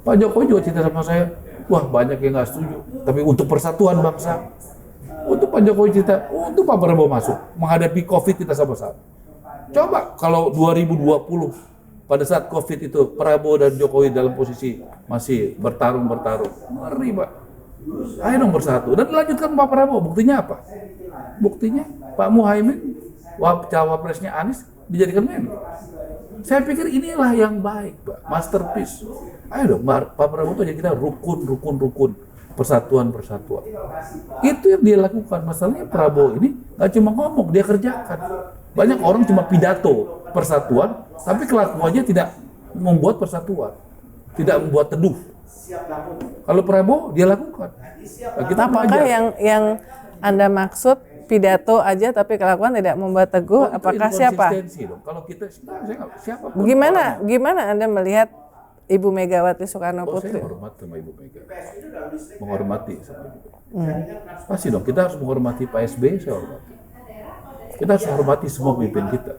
Pak Jokowi juga cerita sama saya, wah banyak yang nggak setuju. Tapi untuk persatuan bangsa, untuk Pak Jokowi cerita, untuk Pak Prabowo masuk, menghadapi COVID kita sama-sama. Coba kalau 2020, pada saat COVID itu, Prabowo dan Jokowi dalam posisi masih bertarung. Ngeri, Pak. Ayo dong bersatu. Dan lanjutkan Pak Prabowo, buktinya apa? Buktinya Pak Muhaimin, cawapresnya Anies dijadikan Menko. Saya pikir inilah yang baik, Pak, masterpiece. Ayo dong, Pak Prabowo itu kita rukun, persatuan. Itu yang dia lakukan. Masalahnya Prabowo ini nggak cuma ngomong, dia kerjakan. Banyak orang cuma pidato persatuan, tapi kelakuannya tidak membuat persatuan, tidak membuat teduh. Kalau Prabowo dia lakukan. Nah, kita apakah belajar. yang Anda maksud pidato aja tapi kelakuan tidak membuat teguh? Itu Apakah siapa? inkonsistensi dong. Kalau kita, siapa? Gimana Anda melihat Ibu Megawati Soekarno Putri? Saya hormat sama Ibu Mega. Menghormati sama Ibu. Pasti dong, kita harus menghormati Pak SBY, saya hormati. Kita harus hormati semua pemimpin kita.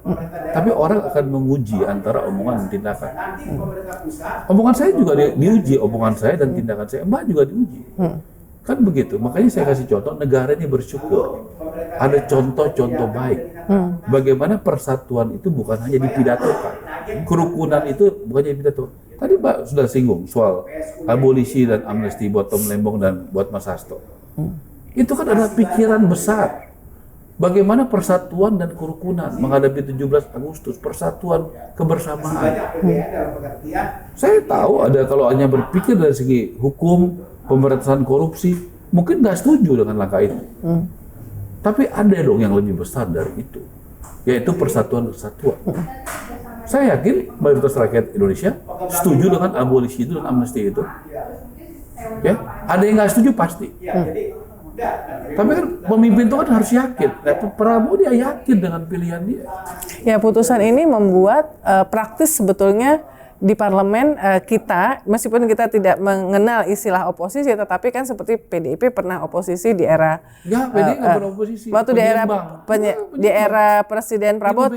Tapi orang akan menguji antara omongan dan tindakan. Omongan saya juga diuji, omongan saya dan tindakan saya. Mbak juga diuji. Kan begitu. Makanya saya kasih contoh, negara ini bersyukur. Ada contoh-contoh baik. Bagaimana persatuan itu bukan hanya dipidatokan. Kerukunan itu bukan hanya pidato. Tadi Mbak sudah singgung soal abolisi dan amnesti buat Tom Lembong dan buat Mas Hasto. Itu kan adalah pikiran besar. Bagaimana persatuan dan kerukunan menghadapi 17 Agustus, persatuan kebersamaan. Saya tahu ada kalau hanya berpikir dari segi hukum, pemberantasan korupsi, mungkin nggak setuju dengan langkah itu. Tapi ada dong yang lebih besar dari itu, yaitu persatuan kesatuan. Saya yakin mayoritas rakyat Indonesia setuju dengan abolisi itu dan amnesti itu. Ya, ada yang nggak setuju pasti. Tapi kan pemimpin itu kan harus yakin. Nah, Prabowo dia yakin dengan pilihan dia. Ya, putusan ini membuat praktis sebetulnya di parlemen kita, meskipun kita tidak mengenal istilah oposisi, tetapi kan seperti PDIP pernah oposisi di era PDIP nggak pernah oposisi. waktu di era Presiden Prabowo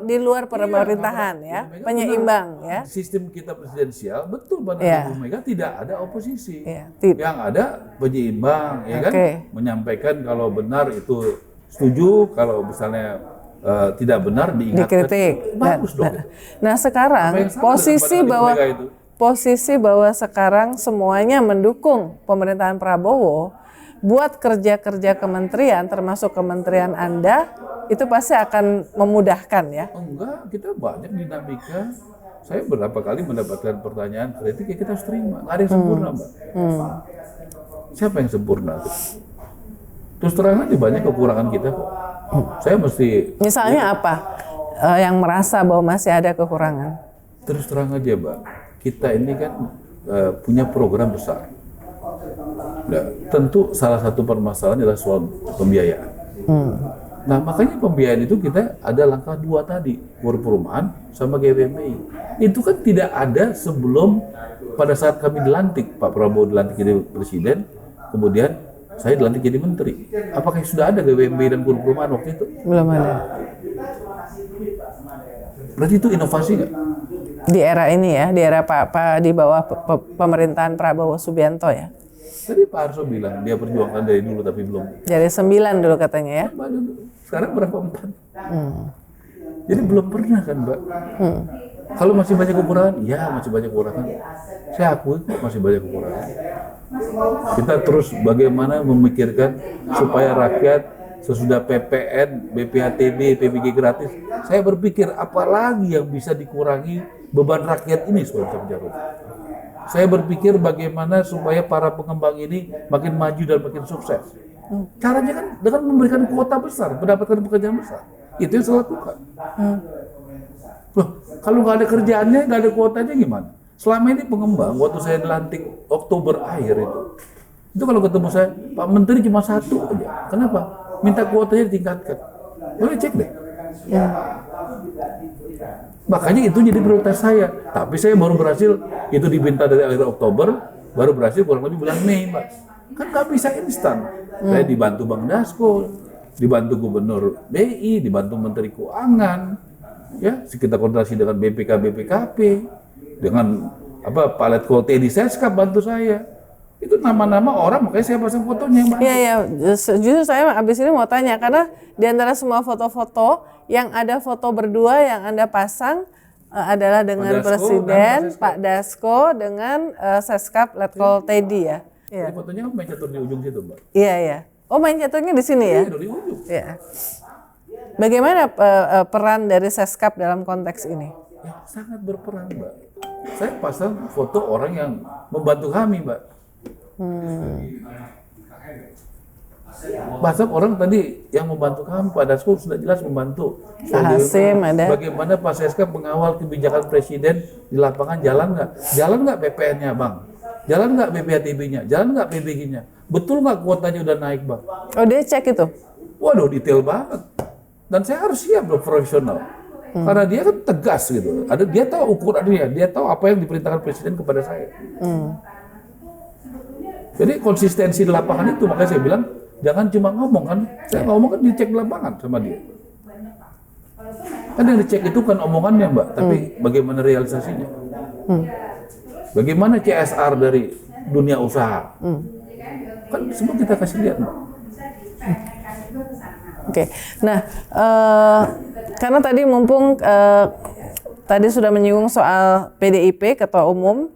di luar pemerintahan ya, penyeimbang ya. Sistem kita presidensial betul benar Ibu Mega tidak ada oposisi. Yang ada penyeimbang, ya kan, menyampaikan kalau benar itu setuju, kalau misalnya tidak benar diingatkan. Dikritik. Bagus dong. Nah sekarang posisi bahwa sekarang semuanya mendukung pemerintahan Prabowo, buat kerja-kerja kementerian termasuk kementerian Anda itu pasti akan memudahkan ya? Enggak, kita banyak dinamika. Saya berapa kali mendapatkan pertanyaan kritik, ya kita harus terima. Nggak ada yang sempurna, Mbak. Siapa yang sempurna? Terus terang aja banyak kekurangan kita kok. Saya mesti... Misalnya apa yang merasa bahwa masih ada kekurangan? Terus terang aja, Mbak. Kita ini kan punya program besar. Nah, tentu salah satu permasalahan adalah soal pembiayaan. Nah, makanya pembiayaan itu kita ada langkah 2 tadi. Perumahan sama GBMI. Itu kan tidak ada sebelum pada saat kami dilantik. Pak Prabowo dilantik jadi presiden, kemudian saya dilantik jadi menteri. Apakah sudah ada GWMB dan perumahan waktu itu? Belum ada. Berarti itu inovasi nggak? Di era ini ya, di era di bawah pemerintahan Prabowo Subianto ya. Tadi Pak Arso bilang dia perjuangkan dari dulu tapi belum. Dari 9 dulu katanya ya. Sekarang berapa 4? Jadi belum pernah kan, Mbak? Kalau masih banyak kekurangan, ya masih banyak kekurangan. Saya akui kok masih banyak kekurangan. Kita terus bagaimana memikirkan supaya rakyat sesudah PPN, BPHTB, PBG gratis. Saya berpikir apalagi yang bisa dikurangi beban rakyat ini supaya bisa menjawab. Saya berpikir bagaimana supaya para pengembang ini makin maju dan makin sukses. Caranya kan dengan memberikan kuota besar, mendapatkan pekerjaan besar. Itu yang saya lakukan. Loh, kalau nggak ada kerjaannya, nggak ada kuotanya gimana? Selama ini pengembang, waktu saya dilantik Oktober akhir itu kalau ketemu saya, Pak Menteri cuma 1 aja. Kenapa? Minta kuotanya ditingkatkan. Boleh cek deh. Makanya itu jadi prioritas saya. Tapi saya baru berhasil, itu diminta dari akhir Oktober, baru berhasil kurang lebih bulan Mei, Mbak. Kan nggak bisa instan. Saya dibantu Bang Dasko, dibantu Gubernur BI, dibantu Menteri Keuangan, ya, kita koordinasi dengan BPK, BPKP, dengan Pak Letkol Teddy Seskap bantu saya. Itu nama-nama orang, makanya saya pasang fotonya, Mbak. Iya, justru saya abis ini mau tanya, karena di antara semua foto-foto, yang ada foto berdua yang Anda pasang adalah dengan Presiden, Pak Dasko, dengan Seskap Letkol Teddy ya. Iya. Fotonya main catur di ujung situ, Mbak. Iya. Oh, main caturnya di sini ya? Iya, dari ujung. Iya. Bagaimana peran dari Seskap dalam konteks ini? Ya, sangat berperan, Mbak. Saya pasang foto orang yang membantu kami, Mbak. Pasang orang tadi yang membantu kami, Pak Dasko sudah jelas membantu. Hasim ada. Bagaimana Pak Seskap mengawal kebijakan Presiden di lapangan, jalan nggak? Jalan nggak PPN-nya, Bang? Jalan nggak BPHTB-nya? Jalan nggak PBG-nya? Betul nggak kuotanya udah naik, Bang? Oh, dia cek itu? Waduh, detail banget. Dan saya harus siap loh, profesional. Karena dia kan tegas gitu. Dia tahu ukurannya, dia tahu apa yang diperintahkan Presiden kepada saya. Jadi konsistensi di lapangan itu, makanya saya bilang jangan cuma ngomong kan. Saya ngomong kan dicek di lapangan sama dia. Kan yang dicek itu kan omongannya, Mbak, tapi bagaimana realisasinya? Bagaimana CSR dari dunia usaha? Kan semua kita kasih lihat, Mbak. Oke. Nah, karena tadi mumpung tadi sudah menyinggung soal PDIP Ketua Umum,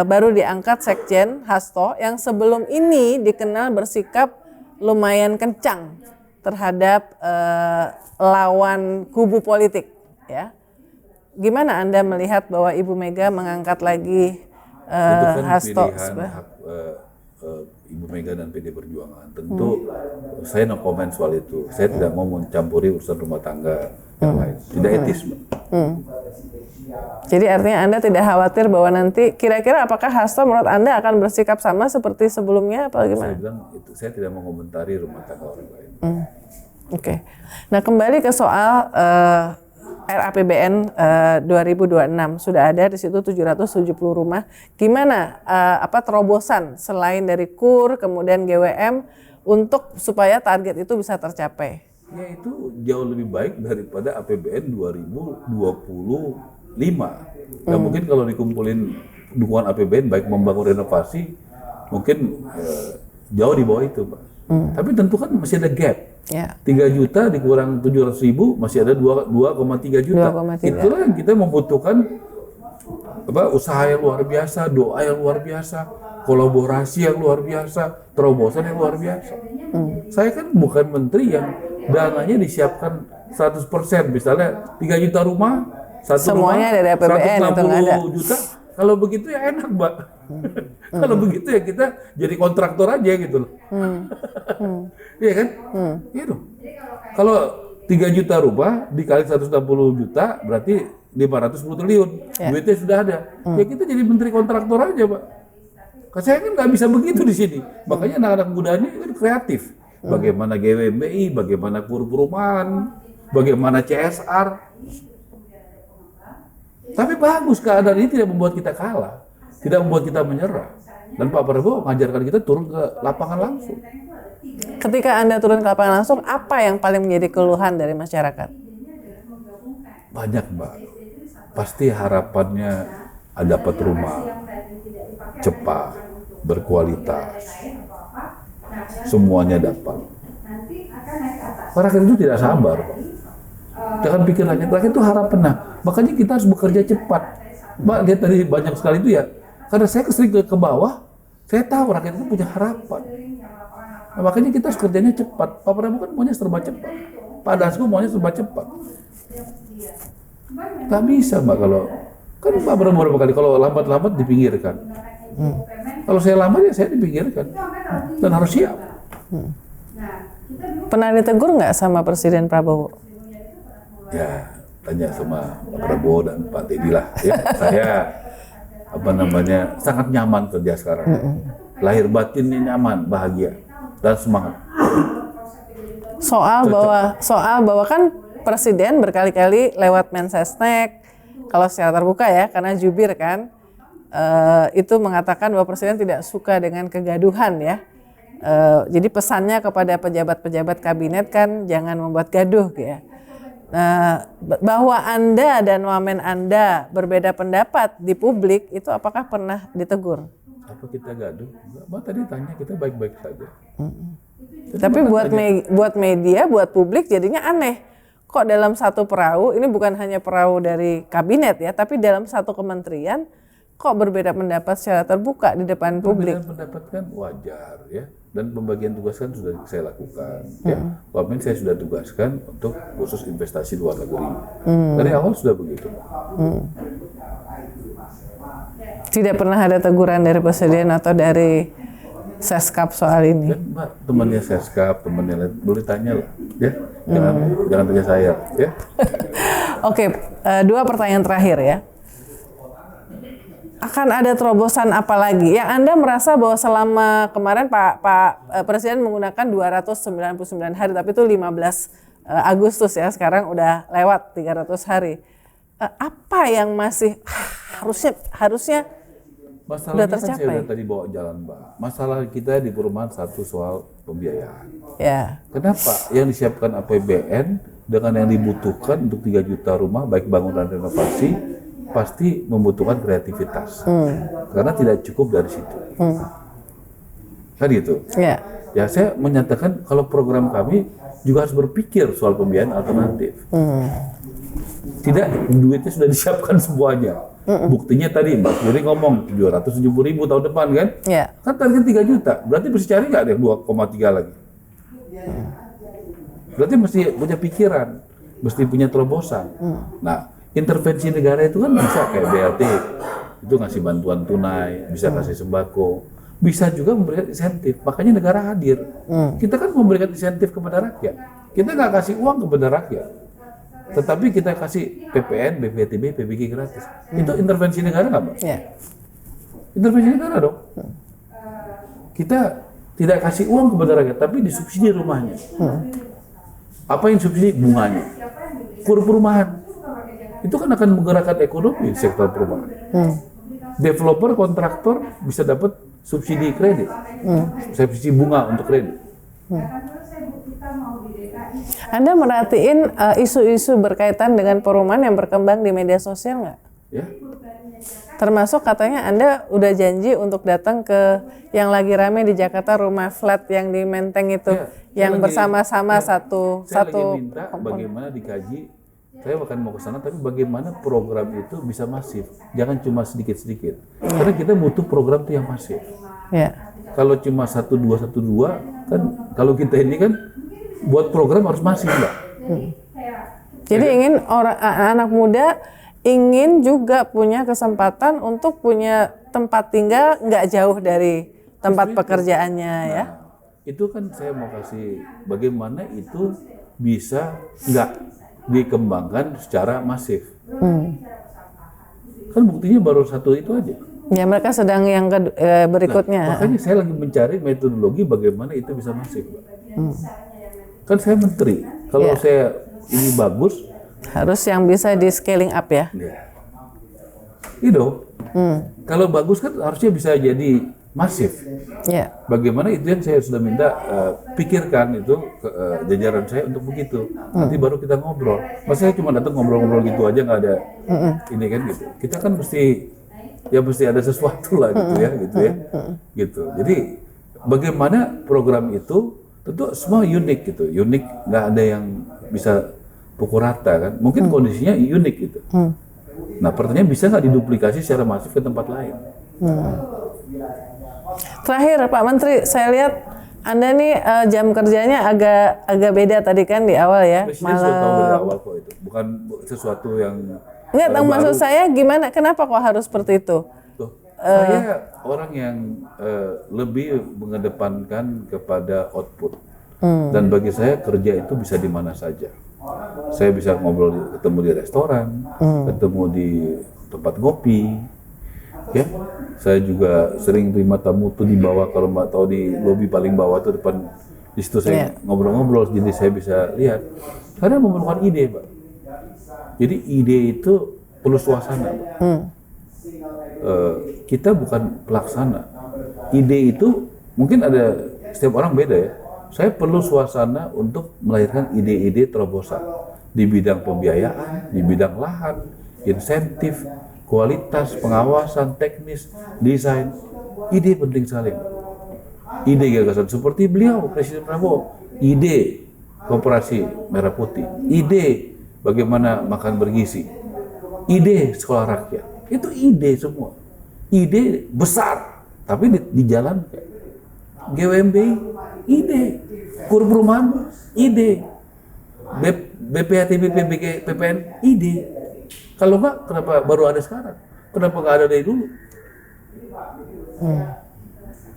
baru diangkat Sekjen Hasto yang sebelum ini dikenal bersikap lumayan kencang terhadap lawan kubu politik, ya. Gimana Anda melihat bahwa Ibu Mega mengangkat lagi itu kan Hasto? pilihan hak Ibu Mega dan PD Perjuangan. Tentu saya no comment soal itu. Saya tidak mau mencampuri urusan rumah tangga yang lain. Tidak etis, Mbak. Jadi artinya Anda tidak khawatir bahwa nanti kira-kira apakah Hasto menurut Anda akan bersikap sama seperti sebelumnya apa gimana? Saya bilang itu, saya tidak mengomentari rumah tangga orang lain. Oke. Nah, kembali ke soal RAPBN 2026 sudah ada di situ 770 rumah. Gimana terobosan selain dari KUR kemudian GWM untuk supaya target itu bisa tercapai? Ya itu jauh lebih baik daripada APBN 2025. Nah, mungkin kalau dikumpulin dukungan APBN baik membangun renovasi mungkin jauh di bawah itu, Pak. Tapi tentu kan masih ada gap. Ya. 3 juta dikurang 700.000 masih ada 2,3 juta. 2,3. Itulah yang kita membutuhkan usaha yang luar biasa, doa yang luar biasa, kolaborasi yang luar biasa, terobosan yang luar biasa. Saya kan bukan menteri yang dananya disiapkan 100%, misalnya 3 juta rumah, semuanya dari APBN itu nggak ada. 160 juta. Kalau begitu ya enak, Mbak. Kalau begitu ya kita jadi kontraktor aja gitu loh. Iya kan? Iya dong. Kalau 3 juta rumah dikali 160 juta berarti 510 triliun. Ya. Duitnya sudah ada. Ya kita jadi menteri kontraktor aja, Pak. Saya kan nggak bisa begitu di sini. Makanya anak-anak muda ini kan kreatif. Bagaimana GWMBI, bagaimana KUR perumahan, bagaimana CSR. Tapi bagus, keadaan ini tidak membuat kita kalah, tidak membuat kita menyerah. Dan Pak Prabowo mengajarkan kita turun ke lapangan langsung. Ketika Anda turun ke lapangan langsung, apa yang paling menjadi keluhan dari masyarakat? Banyak, Mbak. Pasti harapannya dapat rumah cepat, berkualitas, semuanya dapat. Rakyat itu tidak sabar, Pak. Jangan pikir rakyat itu harapan. Nah, makanya kita harus bekerja cepat. Mbak, lihat tadi banyak sekali itu ya. Karena saya sering ke bawah, saya tahu rakyat itu punya harapan. Nah, makanya kita harus kerjanya cepat. Pak Prabowo kan maunya serba cepat. Pak Dasko maunya serba cepat. Gak bisa, Mbak, kalau kan Pak Prabowo berapa kali kalau lambat-lambat dipinggirkan. Kalau saya lambat ya saya dipinggirkan. Dan harus siap. Pernah ditegur nggak sama Presiden Prabowo? Ya, tanya sama Pak Prabowo dan Pak Teddy lah. Ya, saya sangat nyaman kerja sekarang. Lahir batinnya nyaman, bahagia dan semangat. Soal bahwa kan Presiden berkali-kali lewat Mensesnek, kalau secara terbuka ya, karena jubir kan, itu mengatakan bahwa Presiden tidak suka dengan kegaduhan ya. Jadi pesannya kepada pejabat-pejabat kabinet kan jangan membuat gaduh ya. Bahwa Anda dan wamen Anda berbeda pendapat di publik itu apakah pernah ditegur? Apa kita gaduh? Mbak tadi tanya kita baik-baik saja. Tapi buat media, buat publik jadinya aneh. Kok dalam satu perahu, ini bukan hanya perahu dari kabinet ya, tapi dalam satu kementerian kok berbeda pendapat secara terbuka di depan publik. Perbedaan pendapat kan wajar ya, dan pembagian tugas kan sudah saya lakukan. Ya, Wamen saya sudah tugaskan untuk khusus investasi luar negeri. Dari awal sudah begitu. Tidak pernah ada teguran dari Presiden atau dari Seskap soal ini. Dan Mbak, temannya Seskap, temannya lain, boleh tanya lah, ya. Jangan tanya saya, ya. Oke, 2 pertanyaan terakhir ya. Akan ada terobosan apa lagi yang Anda merasa bahwa selama kemarin Pak Presiden menggunakan 299 hari, tapi itu 15 Agustus ya, sekarang udah lewat 300 hari. Apa yang masih harusnya Masalahnya udah kan saya tercapai? udah tadi bawa jalan, Mbak. Masalah kita di perumahan satu soal pembiayaan. Ya, Kenapa yang disiapkan APBN dengan yang dibutuhkan untuk 3 juta rumah, baik bangunan dan renovasi, pasti membutuhkan kreativitas. Karena tidak cukup dari situ. Kan gitu. ya, Ya, saya menyatakan kalau program kami juga harus berpikir soal pembiayaan alternatif. Tidak, duitnya sudah disiapkan semuanya. Buktinya tadi Mbak Yuri ngomong 270.000 tahun depan kan? ya. Kan target 3 juta, berarti mesti cari nggak ada 2,3 lagi? Berarti mesti punya pikiran, mesti punya terobosan. Nah, intervensi negara itu kan bisa kayak BLT, itu ngasih bantuan tunai, bisa kasih sembako, bisa juga memberikan insentif. Makanya negara hadir. Kita kan memberikan insentif kepada rakyat. Kita nggak kasih uang kepada rakyat, tetapi kita kasih PPN, BPTB, PBG gratis. Itu intervensi negara nggak, Mbak? Ya. Intervensi negara dong. Kita tidak kasih uang kepada rakyat, tapi disubsidi rumahnya. Apa yang subsidi? Bunganya. Kur perumahan. Itu kan akan menggerakkan ekonomi di sektor perumahan. Developer, kontraktor bisa dapat subsidi kredit. Subsidi bunga untuk kredit. Anda merhatiin isu-isu berkaitan dengan perumahan yang berkembang di media sosial nggak? Ya. Termasuk katanya Anda udah janji untuk datang ke yang lagi rame di Jakarta, rumah flat yang di Menteng itu, Ya, yang bersama-sama satu Saya lagi minta bagaimana dikaji. Saya akan mau ke sana, tapi bagaimana program itu bisa masif. Jangan cuma sedikit-sedikit. Karena kita butuh program itu yang masif. Ya. Kalau cuma 1212 kan, kalau kita ini kan buat program harus masif, Mbak. Jadi ingin anak muda ingin juga punya kesempatan untuk punya tempat tinggal nggak jauh dari tempat pekerjaannya ya. Itu kan saya mau kasih bagaimana itu bisa nggak dikembangkan secara masif. Kan buktinya baru satu itu aja. Ya mereka sedang yang berikutnya. Makanya saya lagi mencari metodologi bagaimana itu bisa masif, Mbak. Kan saya menteri. Kalau saya ini bagus, harus yang bisa di scaling up ya. Itu. Kalau bagus kan harusnya bisa jadi masif. Ya. Bagaimana itu yang saya sudah minta pikirkan itu ke jajaran saya untuk begitu. Nanti baru kita ngobrol. Masa saya cuma datang ngobrol-ngobrol gitu aja nggak ada ini kan gitu. Kita kan mesti ada sesuatu lah gitu ya, gitu. Jadi bagaimana program itu tentu semua unik gitu, nggak ada yang bisa pukul rata kan. Mungkin kondisinya unik gitu. Nah pertanyaan bisa nggak diduplikasi secara masif ke tempat lain? Terakhir Pak Menteri, saya lihat Anda nih jam kerjanya agak beda tadi kan di awal ya. Presiden sudah tahu dari awal kok itu, bukan sesuatu yang Enggak, maksud saya gimana? Kenapa kok harus seperti itu? Saya orang yang lebih mengedepankan kepada output. Dan bagi saya kerja itu bisa di mana saja. Saya bisa ketemu di restoran, ketemu di tempat kopi. Ya, saya juga sering terima tamu tuh di bawah, kalau Mbak tahu di lobi paling bawah tuh depan, di situ saya ngobrol-ngobrol, jadi saya bisa lihat. Karena memerlukan ide, Mbak. Jadi ide itu perlu suasana, Mbak. Kita bukan pelaksana. Ide itu mungkin ada, setiap orang beda ya. Saya perlu suasana untuk melahirkan ide-ide terobosan di bidang pembiayaan, di bidang lahan, insentif, kualitas, pengawasan, teknis, desain. Ide penting sekali. Ide gagasan seperti beliau, Presiden Prabowo. Ide Koperasi Merah Putih. Ide bagaimana makan bergizi. Ide sekolah rakyat. Itu ide semua. ide besar, tapi dijalankan. GWMBI, ide. Kur perumahan, ide. BPHTB, PPN, ide. Kalau enggak, kenapa baru ada sekarang? Kenapa nggak ada dari dulu?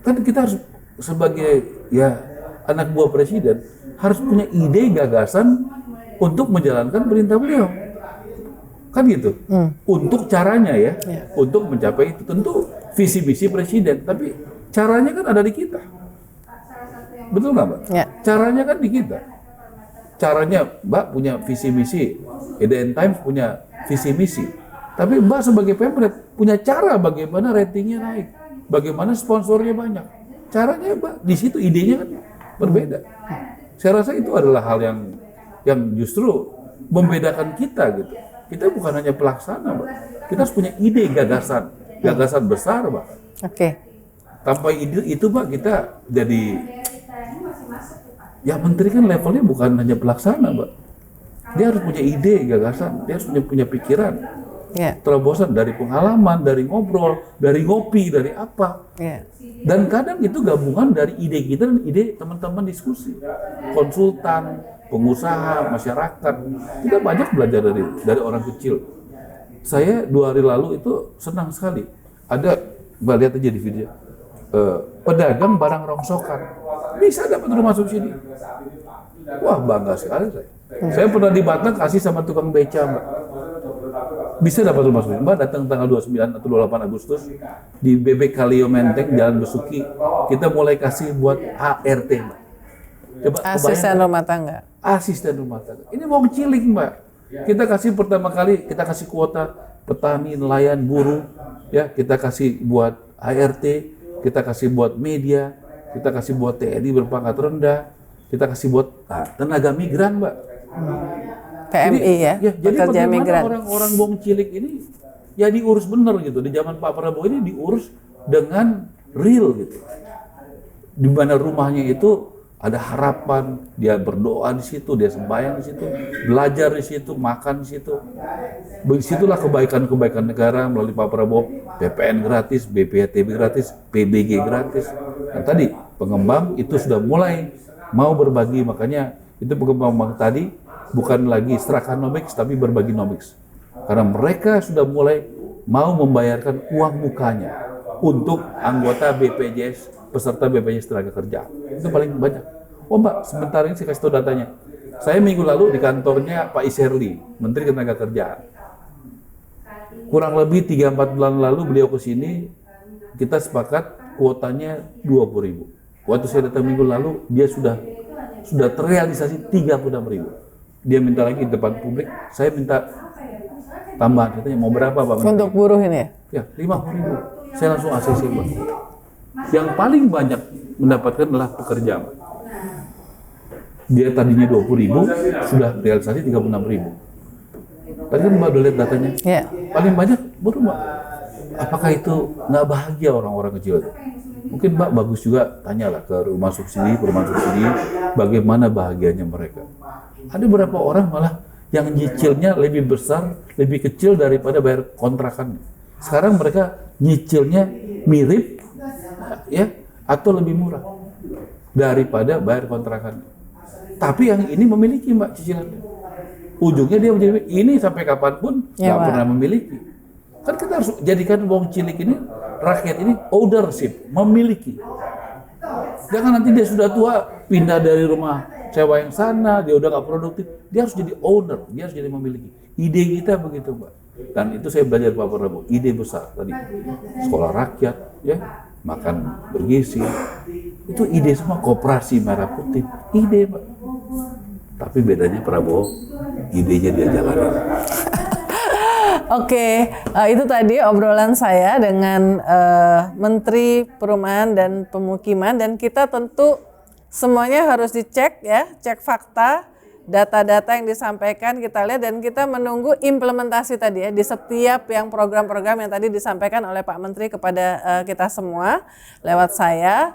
Kan kita harus sebagai ya anak buah presiden harus punya ide gagasan untuk menjalankan perintah beliau. Kan gitu. Untuk caranya ya, untuk mencapai itu tentu visi misi presiden, tapi caranya kan ada di kita. Betul nggak, Mbak? Ya. Caranya kan di kita. Caranya Mbak punya visi misi, EDN Times punya visi misi. Tapi Mbak sebagai Pemret punya cara bagaimana ratingnya naik, bagaimana sponsornya banyak. Caranya Mbak di situ idenya kan berbeda. Saya rasa itu adalah hal yang justru membedakan kita gitu. Kita bukan hanya pelaksana, Mbak. Kita harus punya ide, gagasan besar, Mbak. Oke. Tanpa ide itu, Mbak, kita jadi ya menteri kan levelnya bukan hanya pelaksana, Mbak. Dia harus punya ide, gagasan, dia harus punya pikiran. Terobosan dari pengalaman, dari ngobrol, dari ngopi, dari apa. Dan kadang itu gabungan dari ide kita dan ide teman-teman diskusi. Konsultan, pengusaha, masyarakat. Kita banyak belajar dari orang kecil. Saya 2 hari lalu itu senang sekali. Ada, Mbak lihat aja di video. Pedagang barang rongsokan. Bisa dapat rumah subsidi. Wah, bangga sekali saya. Saya pernah di Batam kasih sama tukang beca, Mbak. Bisa dapat rumah subsidi. Mbak datang tanggal 29 atau 28 Agustus di BB Kalio Menteng, Jalan Besuki. Kita mulai kasih buat ART, Mbak. Coba Asisten rumah tangga. Asisten rumah tangga. Ini mau cilik, Mbak. Kita kasih pertama kali, kita kasih kuota petani, nelayan, buruh. Ya, kita kasih buat ART, kita kasih buat media, kita kasih buat TNI berpangkat rendah, kita kasih buat tenaga migran, Mbak. PMI jadi pekerja bagaimana migran. orang-orang Bong Cilik ini ya diurus bener gitu. Di zaman Pak Prabowo ini diurus dengan real gitu. Di mana rumahnya itu ada harapan, dia berdoa di situ, dia sembahyang di situ, belajar di situ, makan di situ. Disitulah kebaikan-kebaikan negara melalui Pak Prabowo, PPN gratis, BPHTB gratis, PBG gratis. Dan tadi pengembang itu sudah mulai mau berbagi, makanya itu pengembang tadi bukan lagi Strakanomics tapi berbaginomics. Karena mereka sudah mulai mau membayarkan uang mukanya untuk anggota BPJS, peserta BPJS tenaga kerja. Itu paling banyak. Oh, Mbak, sebentar ini saya kasih tahu datanya. Saya minggu lalu di kantornya Pak Isherli, Menteri Ketenagakerjaan. Kurang lebih 3-4 bulan lalu beliau ke sini, kita sepakat kuotanya 20.000. Waktu saya datang minggu lalu, dia sudah terrealisasi 36.000. Dia minta lagi di depan publik, saya minta tambahan. Katanya mau berapa, Pak? Untuk buruh ini ya? 50.000. Saya langsung ACC, Pak. Yang paling banyak mendapatkan adalah pekerja, Pak. Dia tadinya 20.000, sudah realisasi 36.000. Tadi kan Mbak udah lihat datanya. Paling banyak buruh, Mbak. Apakah itu nggak bahagia orang-orang kecil itu? Mungkin Mbak bagus juga tanyalah ke rumah subsidi, perumahan subsidi, bagaimana bahagianya mereka. Ada beberapa orang malah yang nyicilnya lebih besar, lebih kecil daripada bayar kontrakannya. Sekarang mereka nyicilnya mirip, ya, atau lebih murah daripada bayar kontrakannya. Tapi yang ini memiliki, Mbak, cicilannya. Ujungnya dia menjadi ini sampai kapanpun nggak pernah memiliki. Kan kita harus jadikan Bong Cilik ini, rakyat ini ownership, memiliki. Jangan nanti dia sudah tua, pindah dari rumah sewa yang sana, dia udah nggak produktif. Dia harus jadi owner, dia harus jadi memiliki. Ide kita begitu, Mbak. Dan itu saya belajar Pak Prabowo, ide besar tadi. Sekolah rakyat, ya, makan bergizi. Itu ide semua, koperasi merah putih. Ide, Mbak. Tapi bedanya Prabowo, idenya dia jalanin. Oke, itu tadi obrolan saya dengan Menteri Perumahan dan Pemukiman, dan kita tentu semuanya harus dicek ya, cek fakta, data-data yang disampaikan kita lihat, dan kita menunggu implementasi tadi ya di setiap yang program-program yang tadi disampaikan oleh Pak Menteri kepada kita semua lewat saya,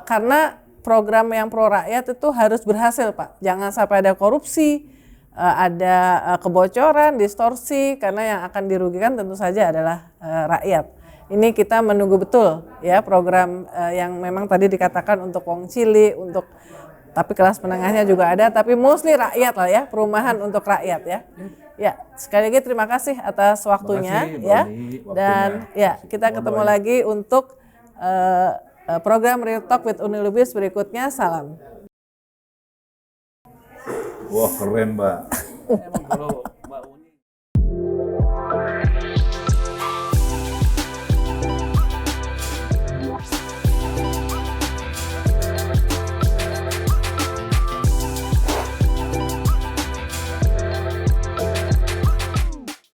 karena program yang pro rakyat itu harus berhasil, Pak. Jangan sampai ada korupsi, ada kebocoran, distorsi, karena yang akan dirugikan tentu saja adalah rakyat. ini kita menunggu betul ya program yang memang tadi dikatakan untuk Wong Cili, untuk tapi kelas menengahnya juga ada, tapi mostly rakyat lah ya, perumahan untuk rakyat ya. Ya, sekali lagi terima kasih atas waktunya ya. Dan ya, kita ketemu lagi untuk program Real Talk with Uni Lubis berikutnya. Salam. Wah, keren, Mbak. Emang kalau